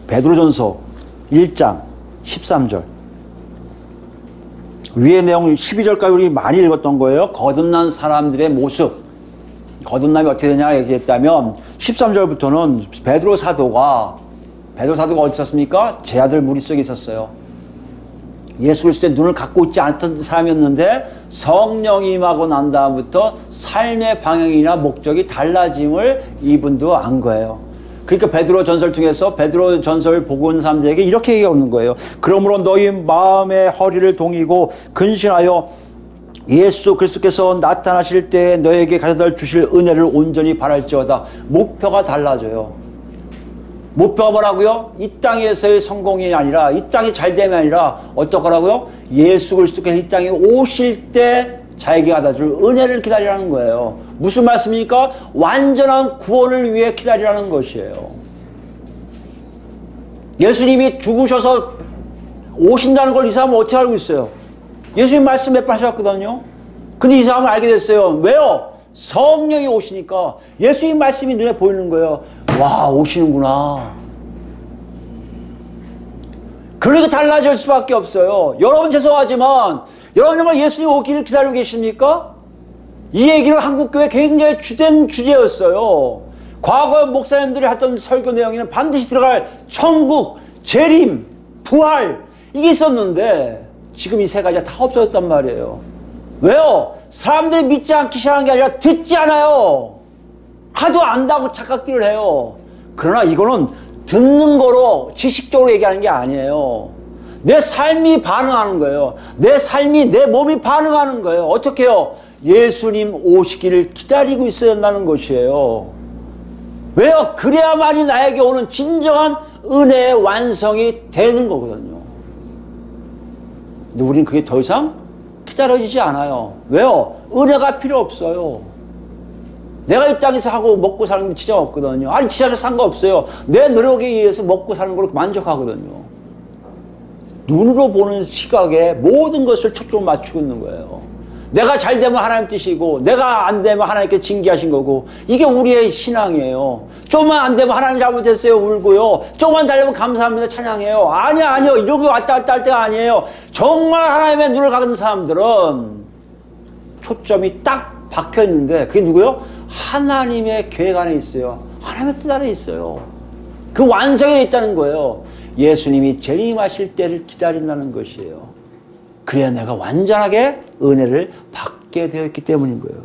베드로전서 1장 13절. 위의 내용 12절까지 우리 많이 읽었던 거예요. 거듭난 사람들의 모습. 거듭남이 어떻게 되냐 얘기했다면 13절부터는 베드로 사도가 어디 있었습니까? 제 아들 무리 속에 있었어요. 예수 그리스도의 눈을 갖고 있지 않던 사람이었는데 성령이 임하고 난 다음부터 삶의 방향이나 목적이 달라짐을 이분도 안 거예요. 그러니까 베드로 전서를 통해서 베드로 전서를 보고 온 사람들에게 이렇게 얘기하는 거예요. 그러므로 너희 마음의 허리를 동이고 근신하여 예수 그리스도께서 나타나실 때 너에게 가져다 주실 은혜를 온전히 바랄지어다. 목표가 달라져요. 목표가 뭐라고요? 이 땅에서의 성공이 아니라, 이 땅이 잘됨이 아니라 어떡하라고요? 예수 그리스도께서 이 땅에 오실 때 자에게 받아줄 은혜를 기다리라는 거예요. 무슨 말씀입니까? 완전한 구원을 위해 기다리라는 것이에요. 예수님이 죽으셔서 오신다는 걸 이 사람은 어떻게 알고 있어요? 예수님 말씀 몇 번 하셨거든요. 근데 이 사람은 알게 됐어요. 왜요? 성령이 오시니까 예수님 말씀이 눈에 보이는 거예요. 와, 오시는구나. 그러니까 달라질 수밖에 없어요. 여러분 죄송하지만 여러분 정말 예수님 오기를 기다리고 계십니까? 이 얘기는 한국교회 굉장히 주된 주제였어요. 과거 목사님들이 했던 설교 내용에는 반드시 들어갈 천국, 재림, 부활 이게 있었는데 지금 이 세 가지가 다 없어졌단 말이에요. 왜요? 사람들이 믿지 않기 시작한 게 아니라 듣지 않아요. 하도 안다고 착각들을 해요. 그러나 이거는 듣는 거로 지식적으로 얘기하는 게 아니에요. 내 삶이 반응하는 거예요. 내 삶이, 내 몸이 반응하는 거예요. 어떻게 해요? 예수님 오시기를 기다리고 있어야 한다는 것이에요. 왜요? 그래야만이 나에게 오는 진정한 은혜의 완성이 되는 거거든요. 근데 우리는 그게 더 이상 기다려지지 않아요. 왜요? 은혜가 필요 없어요. 내가 이 땅에서 하고 먹고 사는 게 지장 없거든요. 아니, 지장에 상관없어요. 내 노력에 의해서 먹고 사는 걸로 만족하거든요. 눈으로 보는 시각에 모든 것을 초점을 맞추고 있는 거예요. 내가 잘 되면 하나님 뜻이고 내가 안 되면 하나님께 징계하신 거고 이게 우리의 신앙이에요. 조금만 안 되면 하나님 잘못했어요 울고요. 조금만 잘 되면 감사합니다 찬양해요. 아니요. 이런 게 왔다 갔다 할 때가 아니에요. 정말 하나님의 눈을 갖는 사람들은 초점이 딱 박혀 있는데 그게 누구요? 하나님의 계획 안에 있어요. 하나님의 뜻 안에 있어요. 그 완성에 있다는 거예요. 예수님이 재림하실 때를 기다린다는 것이에요. 그래야 내가 완전하게 은혜를 받게 되어 있기 때문인 거예요.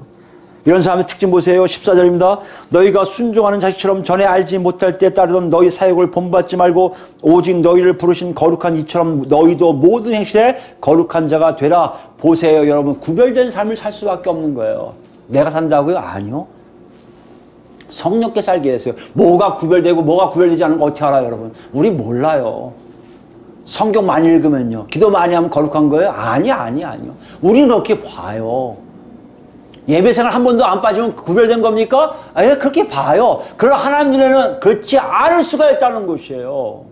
이런 사람의 특징 보세요. 14절입니다. 너희가 순종하는 자식처럼 전에 알지 못할 때 따르던 너희 사역을 본받지 말고 오직 너희를 부르신 거룩한 이처럼 너희도 모든 행실에 거룩한 자가 되라. 보세요. 여러분, 구별된 삶을 살 수밖에 없는 거예요. 내가 산다고요? 아니요. 성령께 살게 했어요. 뭐가 구별되고 뭐가 구별되지 않는 거 어떻게 알아요, 여러분? 우리 몰라요. 성경 많이 읽으면요. 기도 많이 하면 거룩한 거예요? 아니요. 우리는 그렇게 봐요. 예배생활 한 번도 안 빠지면 구별된 겁니까? 그렇게 봐요. 그러나 하나님 눈에는 그렇지 않을 수가 있다는 것이에요.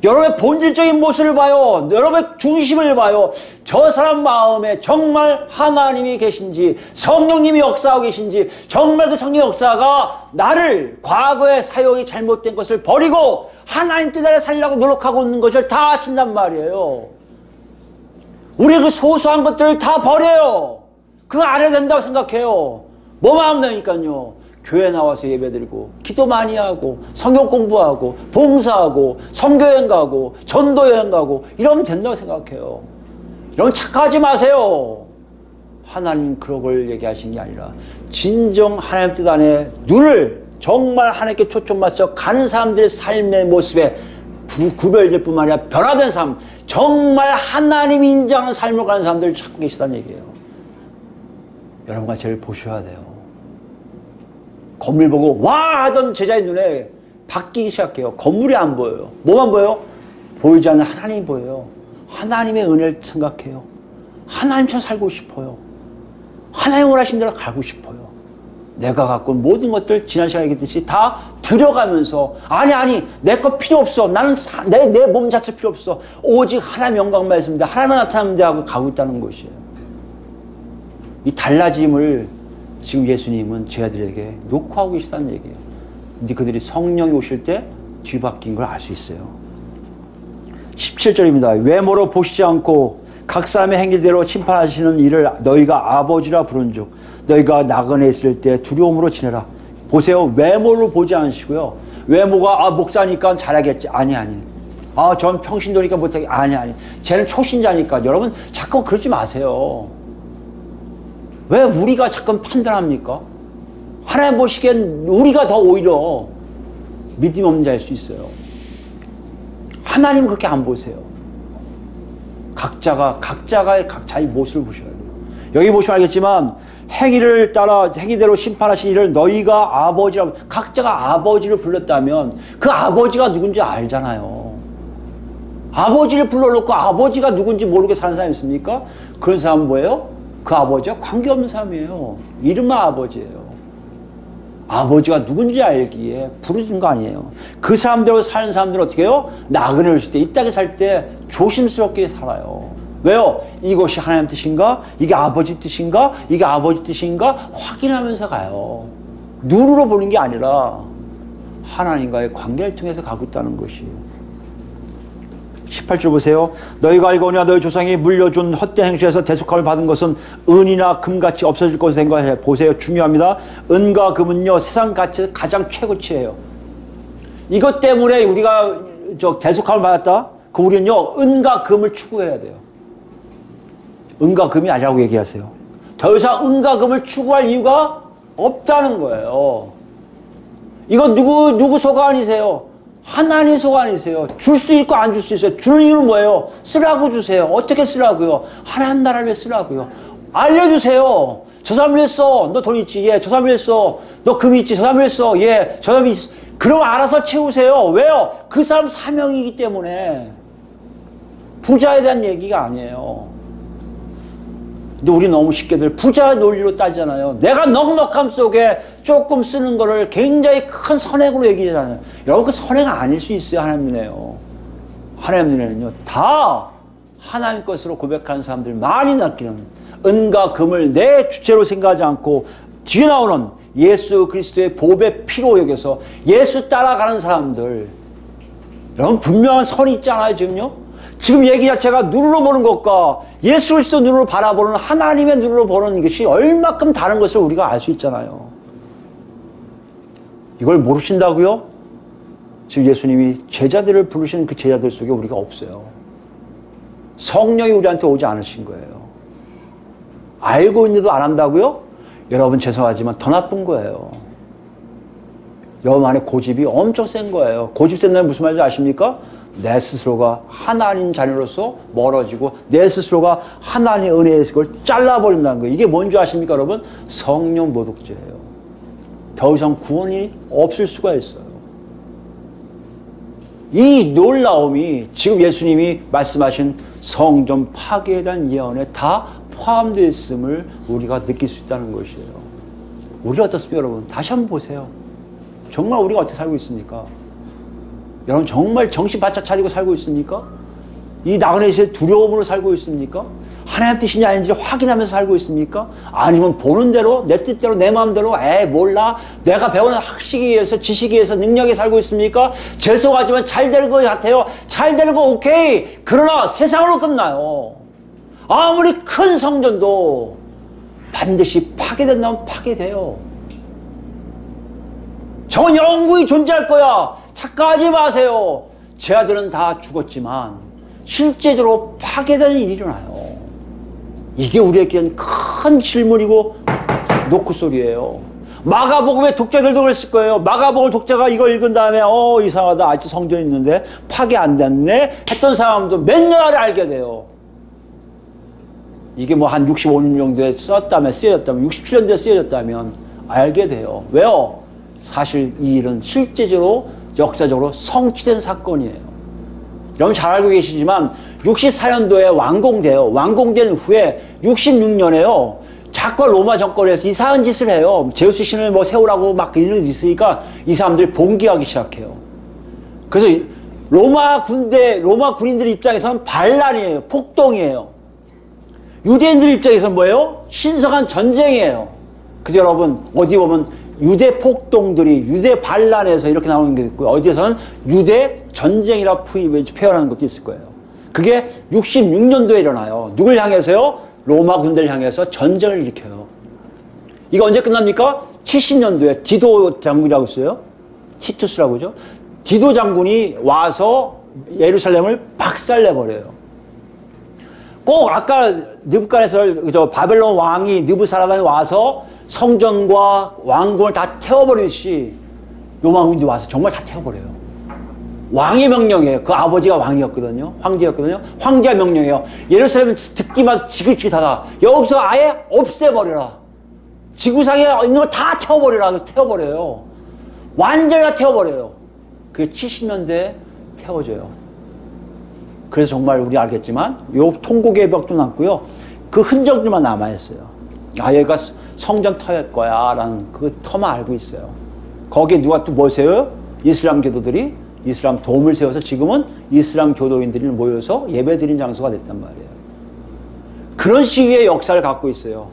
여러분의 본질적인 모습을 봐요. 여러분의 중심을 봐요. 저 사람 마음에 정말 하나님이 계신지, 성령님이 역사하고 계신지, 정말 그 성령 역사가 나를 과거의 사역이 잘못된 것을 버리고 하나님 뜻 아래 살려고 노력하고 있는 것을 다 아신단 말이에요. 우리 그 소소한 것들을 다 버려요. 그거 안 해도 된다고 생각해요. 뭐만 하면 되니까요. 교회 나와서 예배드리고 기도 많이 하고 성경 공부하고 봉사하고 선교여행 가고 전도여행 가고 이러면 된다고 생각해요. 여러분 착각하지 마세요. 하나님 그런 걸 얘기하신 게 아니라 진정 하나님 뜻 안에 눈을 정말 하나님께 초점 맞춰 가는 사람들의 삶의 모습에 구별될 뿐만 아니라 변화된 삶, 정말 하나님이 인정하는 삶을 가는 사람들을 찾고 계시다는 얘기예요. 여러분과 저를 보셔야 돼요. 건물 보고 와 하던 제자의 눈에 바뀌기 시작해요. 건물이 안 보여요. 뭐만 보여요? 보이지 않는 하나님이 보여요. 하나님의 은혜를 생각해요. 하나님처럼 살고 싶어요. 하나님 원하신 대로 가고 싶어요. 내가 갖고 온 모든 것들 지난 시간에 얘기했듯이 다 들여가면서 아니 내 거 필요 없어. 나는 내 몸 자체 필요 없어. 오직 하나님 영광만 있으면 돼. 하나님만 나타나면 돼 하고 가고 있다는 것이에요. 이 달라짐을 지금 예수님은 제자들에게 놓고 하고 계시다는 얘기예요. 근데 그들이 성령이 오실 때 뒤바뀐 걸 알 수 있어요. 17절입니다. 외모로 보시지 않고 각 사람의 행위대로 심판하시는 이를 너희가 아버지라 부른즉 너희가 나그네 있을 때 두려움으로 지내라. 보세요. 외모로 보지 않으시고요. 외모가 목사니까 잘하겠지. 아니. 전 평신도니까 못하겠지. 아니. 쟤는 초신자니까. 여러분 자꾸 그러지 마세요. 왜 우리가 자꾸 판단합니까? 하나님 보시기엔 우리가 더 오히려 믿음 없는 자일 수 있어요. 하나님 그렇게 안 보세요. 각자가 자기 모습을 보셔야 돼요. 여기 보시면 알겠지만 행위를 따라 행위대로 심판하신 이를 너희가 아버지라고, 각자가 아버지를 불렀다면 그 아버지가 누군지 알잖아요. 아버지를 불러놓고 아버지가 누군지 모르게 사는 사람이 있습니까? 그런 사람은 뭐예요? 그 아버지와 관계없는 사람이에요. 이름만 아버지예요. 아버지가 누군지 알기에 부르신 거 아니에요. 그 사람대로 사는 사람들은 어떻게 해요? 나그네를 할 때, 이 땅에 살 때 조심스럽게 살아요. 왜요? 이것이 하나님 뜻인가? 이게 아버지 뜻인가? 이게 아버지 뜻인가? 확인하면서 가요. 눈으로 보는 게 아니라 하나님과의 관계를 통해서 가고 있다는 것이에요. 18절 보세요. 너희가 알거니와 너희 조상이 물려준 헛된 행실에서 대속함을 받은 것은 은이나 금같이 없어질 것을 생각해 보세요. 중요합니다. 은과 금은요 세상 가치 가장 최고치예요. 이것 때문에 우리가 대속함을 받았다. 그 우리는요 은과 금을 추구해야 돼요. 은과 금이 아니라고 얘기하세요. 더 이상 은과 금을 추구할 이유가 없다는 거예요. 이거 누구 소가 아니세요? 하나님 소가 아니세요. 줄 수 있고 안 줄 수 있어요. 주는 이유는 뭐예요? 쓰라고 주세요. 어떻게 쓰라고요? 하나님 나라를 위해 쓰라고요. 알려주세요. 저 사람 왜 써? 너 돈 있지? 예. 저 사람 왜 써? 너 금 있지? 저 사람 왜 써? 예. 저 사람이 그럼 알아서 채우세요. 왜요? 그 사람 사명이기 때문에. 부자에 대한 얘기가 아니에요. 근데 우리 너무 쉽게들 부자 논리로 따지잖아요. 내가 넉넉함 속에 조금 쓰는 거를 굉장히 큰 선행으로 얘기하잖아요. 여러분 그 선행 아닐 수 있어요. 하나님 눈에요. 하나님 눈에는요 다 하나님 것으로 고백하는 사람들 많이 느끼는 은과 금을 내 주체로 생각하지 않고 뒤에 나오는 예수 그리스도의 보배 피로 여겨서 예수 따라가는 사람들, 여러분 분명한 선이 있잖아요. 지금 얘기 자체가 눈으로 보는 것과 예수 그리스도 눈으로 바라보는 하나님의 눈으로 보는 것이 얼마큼 다른 것을 우리가 알 수 있잖아요. 이걸 모르신다고요? 지금 예수님이 제자들을 부르시는 그 제자들 속에 우리가 없어요. 성령이 우리한테 오지 않으신 거예요. 알고 있는데도 안 한다고요? 여러분 죄송하지만 더 나쁜 거예요. 여러분 안에 고집이 엄청 센 거예요. 고집 센다는 무슨 말인지 아십니까? 내 스스로가 하나님 자녀로서 멀어지고 내 스스로가 하나님의 은혜에서 그걸 잘라버린다는 거예요. 이게 뭔지 아십니까 여러분? 성령 모독죄예요. 더 이상 구원이 없을 수가 있어요. 이 놀라움이 지금 예수님이 말씀하신 성전 파괴에 대한 예언에 다 포함되어 있음을 우리가 느낄 수 있다는 것이에요. 우리 어떻습니까 여러분? 다시 한번 보세요. 정말 우리가 어떻게 살고 있습니까? 여러분 정말 정신 바짝 차리고 살고 있습니까? 이 나그네시의 두려움으로 살고 있습니까? 하나님 뜻이냐 아닌지 확인하면서 살고 있습니까? 아니면 보는 대로 내 뜻대로 내 마음대로 몰라 내가 배우는 학식에 의해서 지식에 의해서 능력에 살고 있습니까? 죄송하지만 잘 될 것 같아요. 잘 되는 거 오케이. 그러나 세상으로 끝나요. 아무리 큰 성전도 반드시 파괴된다면 파괴돼요. 저건 영구히 존재할 거야. 착각하지 마세요. 제 아들은 다 죽었지만 실제적으로 파괴되는 일이 일어나요. 이게 우리에게는 큰 질문이고 노크소리예요. 마가복음의 독자들도 그랬을 거예요. 마가복음 독자가 이거 읽은 다음에 이상하다. 아직도 성전이 있는데 파괴 안 됐네 했던 사람도 몇 년 안에 알게 돼요. 이게 뭐 한 65년 정도에 쓰여졌다면 67년도에 쓰여졌다면 알게 돼요. 왜요? 사실 이 일은 실제적으로 역사적으로 성취된 사건이에요. 여러분 잘 알고 계시지만 64년도에 완공돼요. 완공된 후에 66년에요. 자꾸 로마 정권에서 이상한 짓을 해요. 제우스 신을 뭐 세우라고 막 이런 게 있으니까 이 사람들이 봉기하기 시작해요. 그래서 로마 군인들 입장에서는 반란이에요. 폭동이에요. 유대인들 입장에서는 뭐예요? 신성한 전쟁이에요. 그래서 여러분 어디 보면 유대 폭동들이 유대 반란에서 이렇게 나오는 게 있고요. 어디에서는 유대 전쟁이라 표현하는 것도 있을 거예요. 그게 66년도에 일어나요. 누굴 향해서요? 로마 군대를 향해서 전쟁을 일으켜요. 이거 언제 끝납니까? 70년도에 디도 장군이라고 있어요. 티투스라고 하죠. 디도 장군이 와서 예루살렘을 박살내버려요. 꼭 아까 느부갓네살 바벨론 왕이 느부사라단이 와서 성전과 왕궁을 다 태워버리듯이 로마군이 와서 정말 다 태워버려요. 왕의 명령이에요. 그 아버지가 왕이었거든요. 황제였거든요. 황제의 명령이에요. 예루살렘은 듣기만 지긋지긋하다. 여기서 아예 없애버려라. 지구상에 있는 걸 다 태워버리라. 그래서 태워버려요. 완전히 다 태워버려요. 그게 70년대에 태워져요. 그래서 정말 우리 알겠지만 요 통곡의 벽도 남고요. 그 흔적들만 남아있어요. 얘가 성전 터일 거야 라는 그 터만 알고 있어요. 거기에 누가 또 뭐 세워요? 이슬람 교도들이 이슬람 돔을 세워서 지금은 이슬람 교도인들이 모여서 예배드린 장소가 됐단 말이에요. 그런 시기의 역사를 갖고 있어요.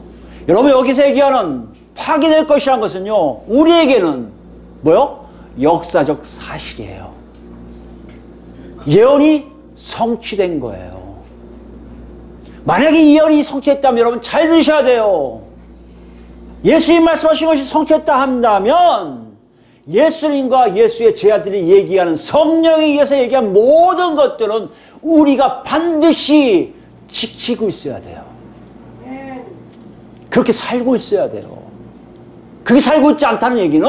여러분 여기서 얘기하는 파괴될 것이라는 것은요. 우리에게는 뭐요? 역사적 사실이에요. 예언이 성취된 거예요. 만약에 이 예언이 성취했다면 여러분 잘 들으셔야 돼요. 예수님 말씀하신 것이 성취했다 한다면 예수님과 예수의 제자들이 얘기하는 성령에 의해서 얘기한 모든 것들은 우리가 반드시 지키고 있어야 돼요. 그렇게 살고 있어야 돼요. 그렇게 살고 있지 않다는 얘기는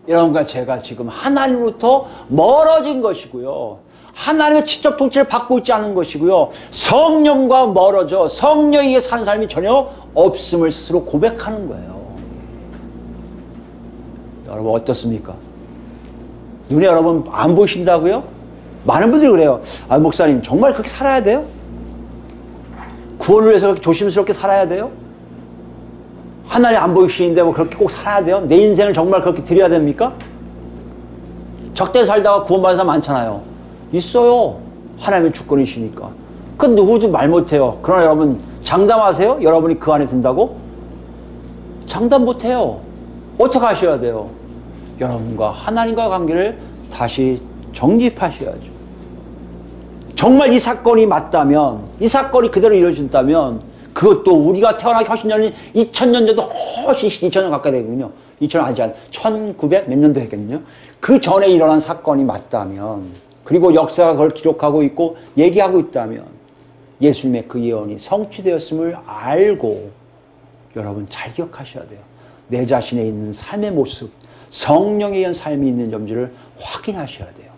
여러분과 제가 지금 하나님으로부터 멀어진 것이고요. 하나님의 직접 통치를 받고 있지 않은 것이고요. 성령과 멀어져 성령에 의해 사는 삶이 전혀 없음을 스스로 고백하는 거예요. 여러분 어떻습니까? 눈에 여러분 안 보이신다고요? 많은 분들이 그래요. 목사님 정말 그렇게 살아야 돼요? 구원을 위해서 그렇게 조심스럽게 살아야 돼요? 하나님 안 보이시는데 뭐 그렇게 꼭 살아야 돼요? 내 인생을 정말 그렇게 드려야 됩니까? 적대 살다가 구원받은 사람 많잖아요. 있어요. 하나님의 주권이시니까. 그 누구도 말 못해요. 그러나 여러분 장담하세요? 여러분이 그 안에 든다고? 장담 못해요. 어떻게 하셔야 돼요? 여러분과 하나님과 관계를 다시 정립하셔야죠. 정말 이 사건이 맞다면, 이 사건이 그대로 이루어진다면 그것도 우리가 태어나기 훨씬 전인 2000년 전도 훨씬 2000년 가까이 되거든요. 2000년 아니지 않 1900 몇 년도 했거든요. 그 전에 일어난 사건이 맞다면, 그리고 역사가 그걸 기록하고 있고 얘기하고 있다면 예수님의 그 예언이 성취되었음을 알고 여러분 잘 기억하셔야 돼요. 내 자신에 있는 삶의 모습, 성령에 의한 삶이 있는 점들을 확인하셔야 돼요.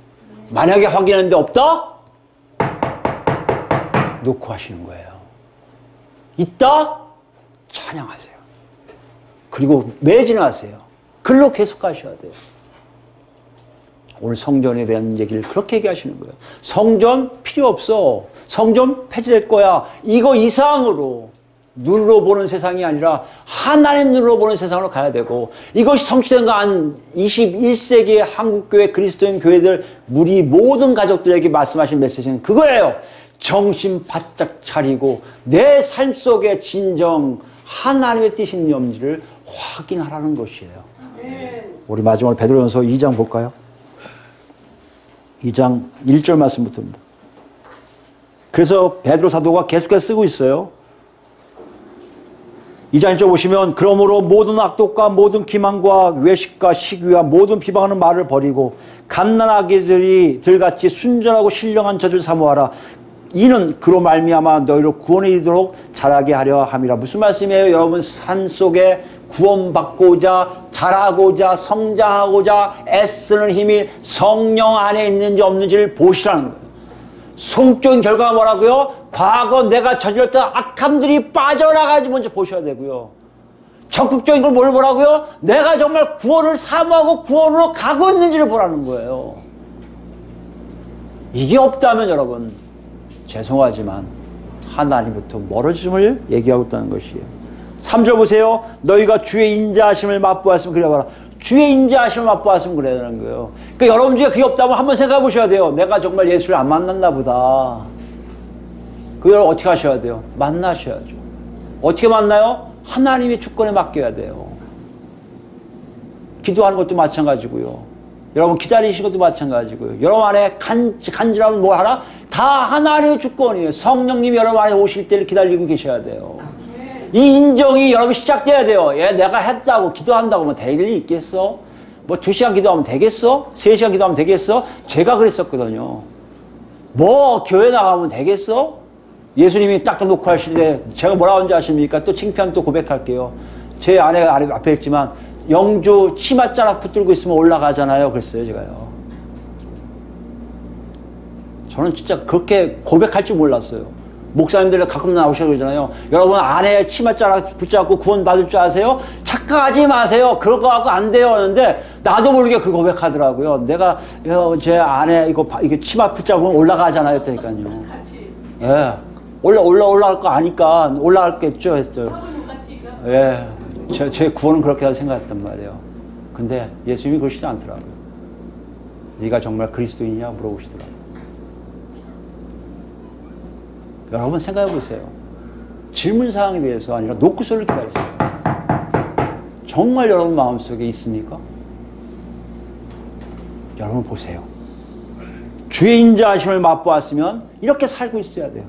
만약에 확인하는데 없다? 놓고 하시는 거예요. 있다? 찬양하세요. 그리고 매진하세요. 글로 계속 가셔야 돼요. 오늘 성전에 대한 얘기를 그렇게 얘기하시는 거예요. 성전 필요 없어. 성전 폐지될 거야. 이거 이상으로 눈으로 보는 세상이 아니라 하나님 눈으로 보는 세상으로 가야 되고, 이것이 성취된 거 한 21세기의 한국교회 그리스도인 교회들 우리 모든 가족들에게 말씀하신 메시지는 그거예요. 정신 바짝 차리고 내 삶 속에 진정 하나님의 뜻이 있는지를 확인하라는 것이에요. 우리 마지막으로 베드로전서 2장 볼까요? 2장 1절 말씀부터입니다. 그래서 베드로 사도가 계속해서 쓰고 있어요. 2장 1절 보시면, 그러므로 모든 악독과 모든 기만과 외식과 시기와 모든 비방하는 말을 버리고 갓난아기들이 들같이 순전하고 신령한 젖을 사모하라. 이는 그로 말미암아 너희로 구원에 이르도록 자라게 하려 함이라. 무슨 말씀이에요? 여러분 삶 속에 구원받고자 자라고자 성장하고자 애쓰는 힘이 성령 안에 있는지 없는지를 보시라는 거예요. 성적인 결과가 뭐라고요? 과거 내가 저질렀던 악함들이 빠져나가지 먼저 보셔야 되고요. 적극적인 걸 뭘 보라고요? 내가 정말 구원을 사모하고 구원으로 가고 있는지를 보라는 거예요. 이게 없다면 여러분 죄송하지만 하나님부터 멀어짐을 얘기하고 있다는 것이에요. 3절 보세요. 너희가 주의 인자하심을 맛보았으면 그래 봐라. 주의 인자하심을 맛보았으면 그래야 되는 거예요. 그러니까 여러분 중에 그게 없다면 한번 생각해 보셔야 돼요. 내가 정말 예수를 안 만났나 보다. 그걸 어떻게 하셔야 돼요? 만나셔야죠. 어떻게 만나요? 하나님의 주권에 맡겨야 돼요. 기도하는 것도 마찬가지고요. 여러분 기다리시는 것도 마찬가지고요. 여러분 안에 간절하면 뭐 하나? 다 하나님의 주권이에요. 성령님이 여러분 안에 오실 때를 기다리고 계셔야 돼요. 이 인정이 여러분 시작돼야 돼요. 예, 내가 했다고 기도한다고 뭐 될 일이 있겠어? 뭐 2시간 기도하면 되겠어? 3시간 기도하면 되겠어? 제가 그랬었거든요. 뭐 교회 나가면 되겠어? 예수님이 딱딱 놓고 하실 때 제가 뭐라고 하는지 아십니까? 또 창피한 또 고백할게요. 제 아내가 앞에 있지만 영주 치맛자락 붙들고 있으면 올라가잖아요. 그랬어요, 제가요. 저는 진짜 그렇게 고백할 줄 몰랐어요. 목사님들 가끔 나오셔서 그러잖아요. 여러분 아내 치맛자락 붙잡고 구원 받을 줄 아세요? 착각하지 마세요. 그럴 거 갖고 안 돼요. 하는데 나도 모르게 그 고백하더라고요. 내가 제 아내 이거 치마 붙잡으면 올라가잖아요. 했더니까요. 예. 올라갈 거 아니까 올라갈겠죠. 했어요. 예. 제 구원은 그렇게 생각했단 말이에요. 근데 예수님이 그러시지 않더라고요. 네가 정말 그리스도인이냐 물어보시더라고요. 여러분 생각해 보세요. 질문사항에 대해서 아니라 노크소리를 기다리세요. 정말 여러분 마음속에 있습니까? 여러분 보세요. 주의 인자하심을 맛보았으면 이렇게 살고 있어야 돼요.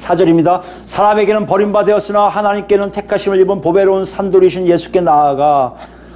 4절입니다. 사람에게는 버림받았으나 하나님께는 택하심을 입은 보배로운 산돌이신 예수께 나아가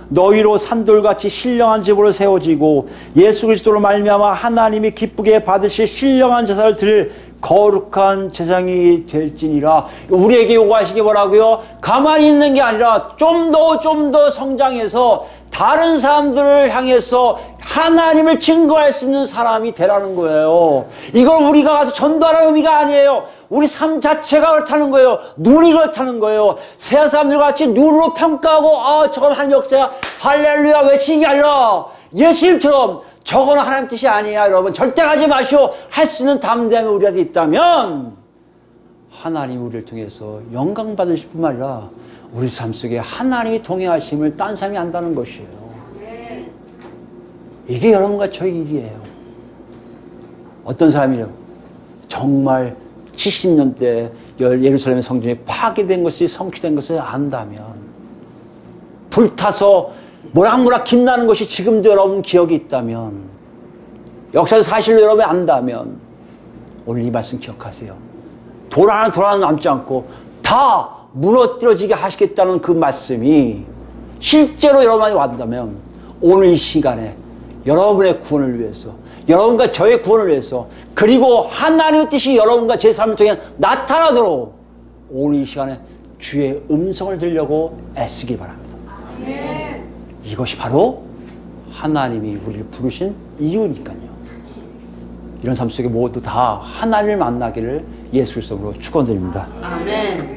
너희로 산돌같이 신령한 집으로 세워지고 예수 그리스도로 말미암아 하나님이 기쁘게 받으실 신령한 제사를 드릴 거룩한 제사장이 될지니라. 우리에게 요구하시기 뭐라고요? 가만히 있는 게 아니라 좀 더 성장해서 다른 사람들을 향해서 하나님을 증거할 수 있는 사람이 되라는 거예요. 이걸 우리가 가서 전도하라는 의미가 아니에요. 우리 삶 자체가 그렇다는 거예요. 눈이 그렇다는 거예요. 세상 사람들 같이 눈으로 평가하고 저건 한 역사야 할렐루야 외치는 게 아니라 예수님처럼 저거는 하나님 뜻이 아니야. 여러분 절대 가지 마시오. 할 수 있는 담대함이 우리한테 있다면 하나님이 우리를 통해서 영광 받으실 뿐만 아니라 우리 삶 속에 하나님이 동행하심을 딴 사람이 안다는 것이에요. 이게 여러분과 저희 일이에요. 어떤 사람이요? 정말 70년대 예루살렘 성전이 파괴된 것이 성취된 것을 안다면 불타서 모락모락 김나는 것이 지금도 여러분 기억이 있다면 역사의 사실을 여러분이 안다면 오늘 이 말씀 기억하세요. 돌 하나 남지 않고 다 무너뜨려지게 하시겠다는 그 말씀이 실제로 여러분이 왔다면 오늘 이 시간에 여러분의 구원을 위해서 여러분과 저의 구원을 위해서 그리고 하나님의 뜻이 여러분과 제 삶을 통해 나타나도록 오늘 이 시간에 주의 음성을 들으려고 애쓰기 바랍니다. 아멘. 이것이 바로 하나님이 우리를 부르신 이유니까요. 이런 삶 속에 모두 다 하나님을 만나기를 예수 그리스도로 축원드립니다. 아멘.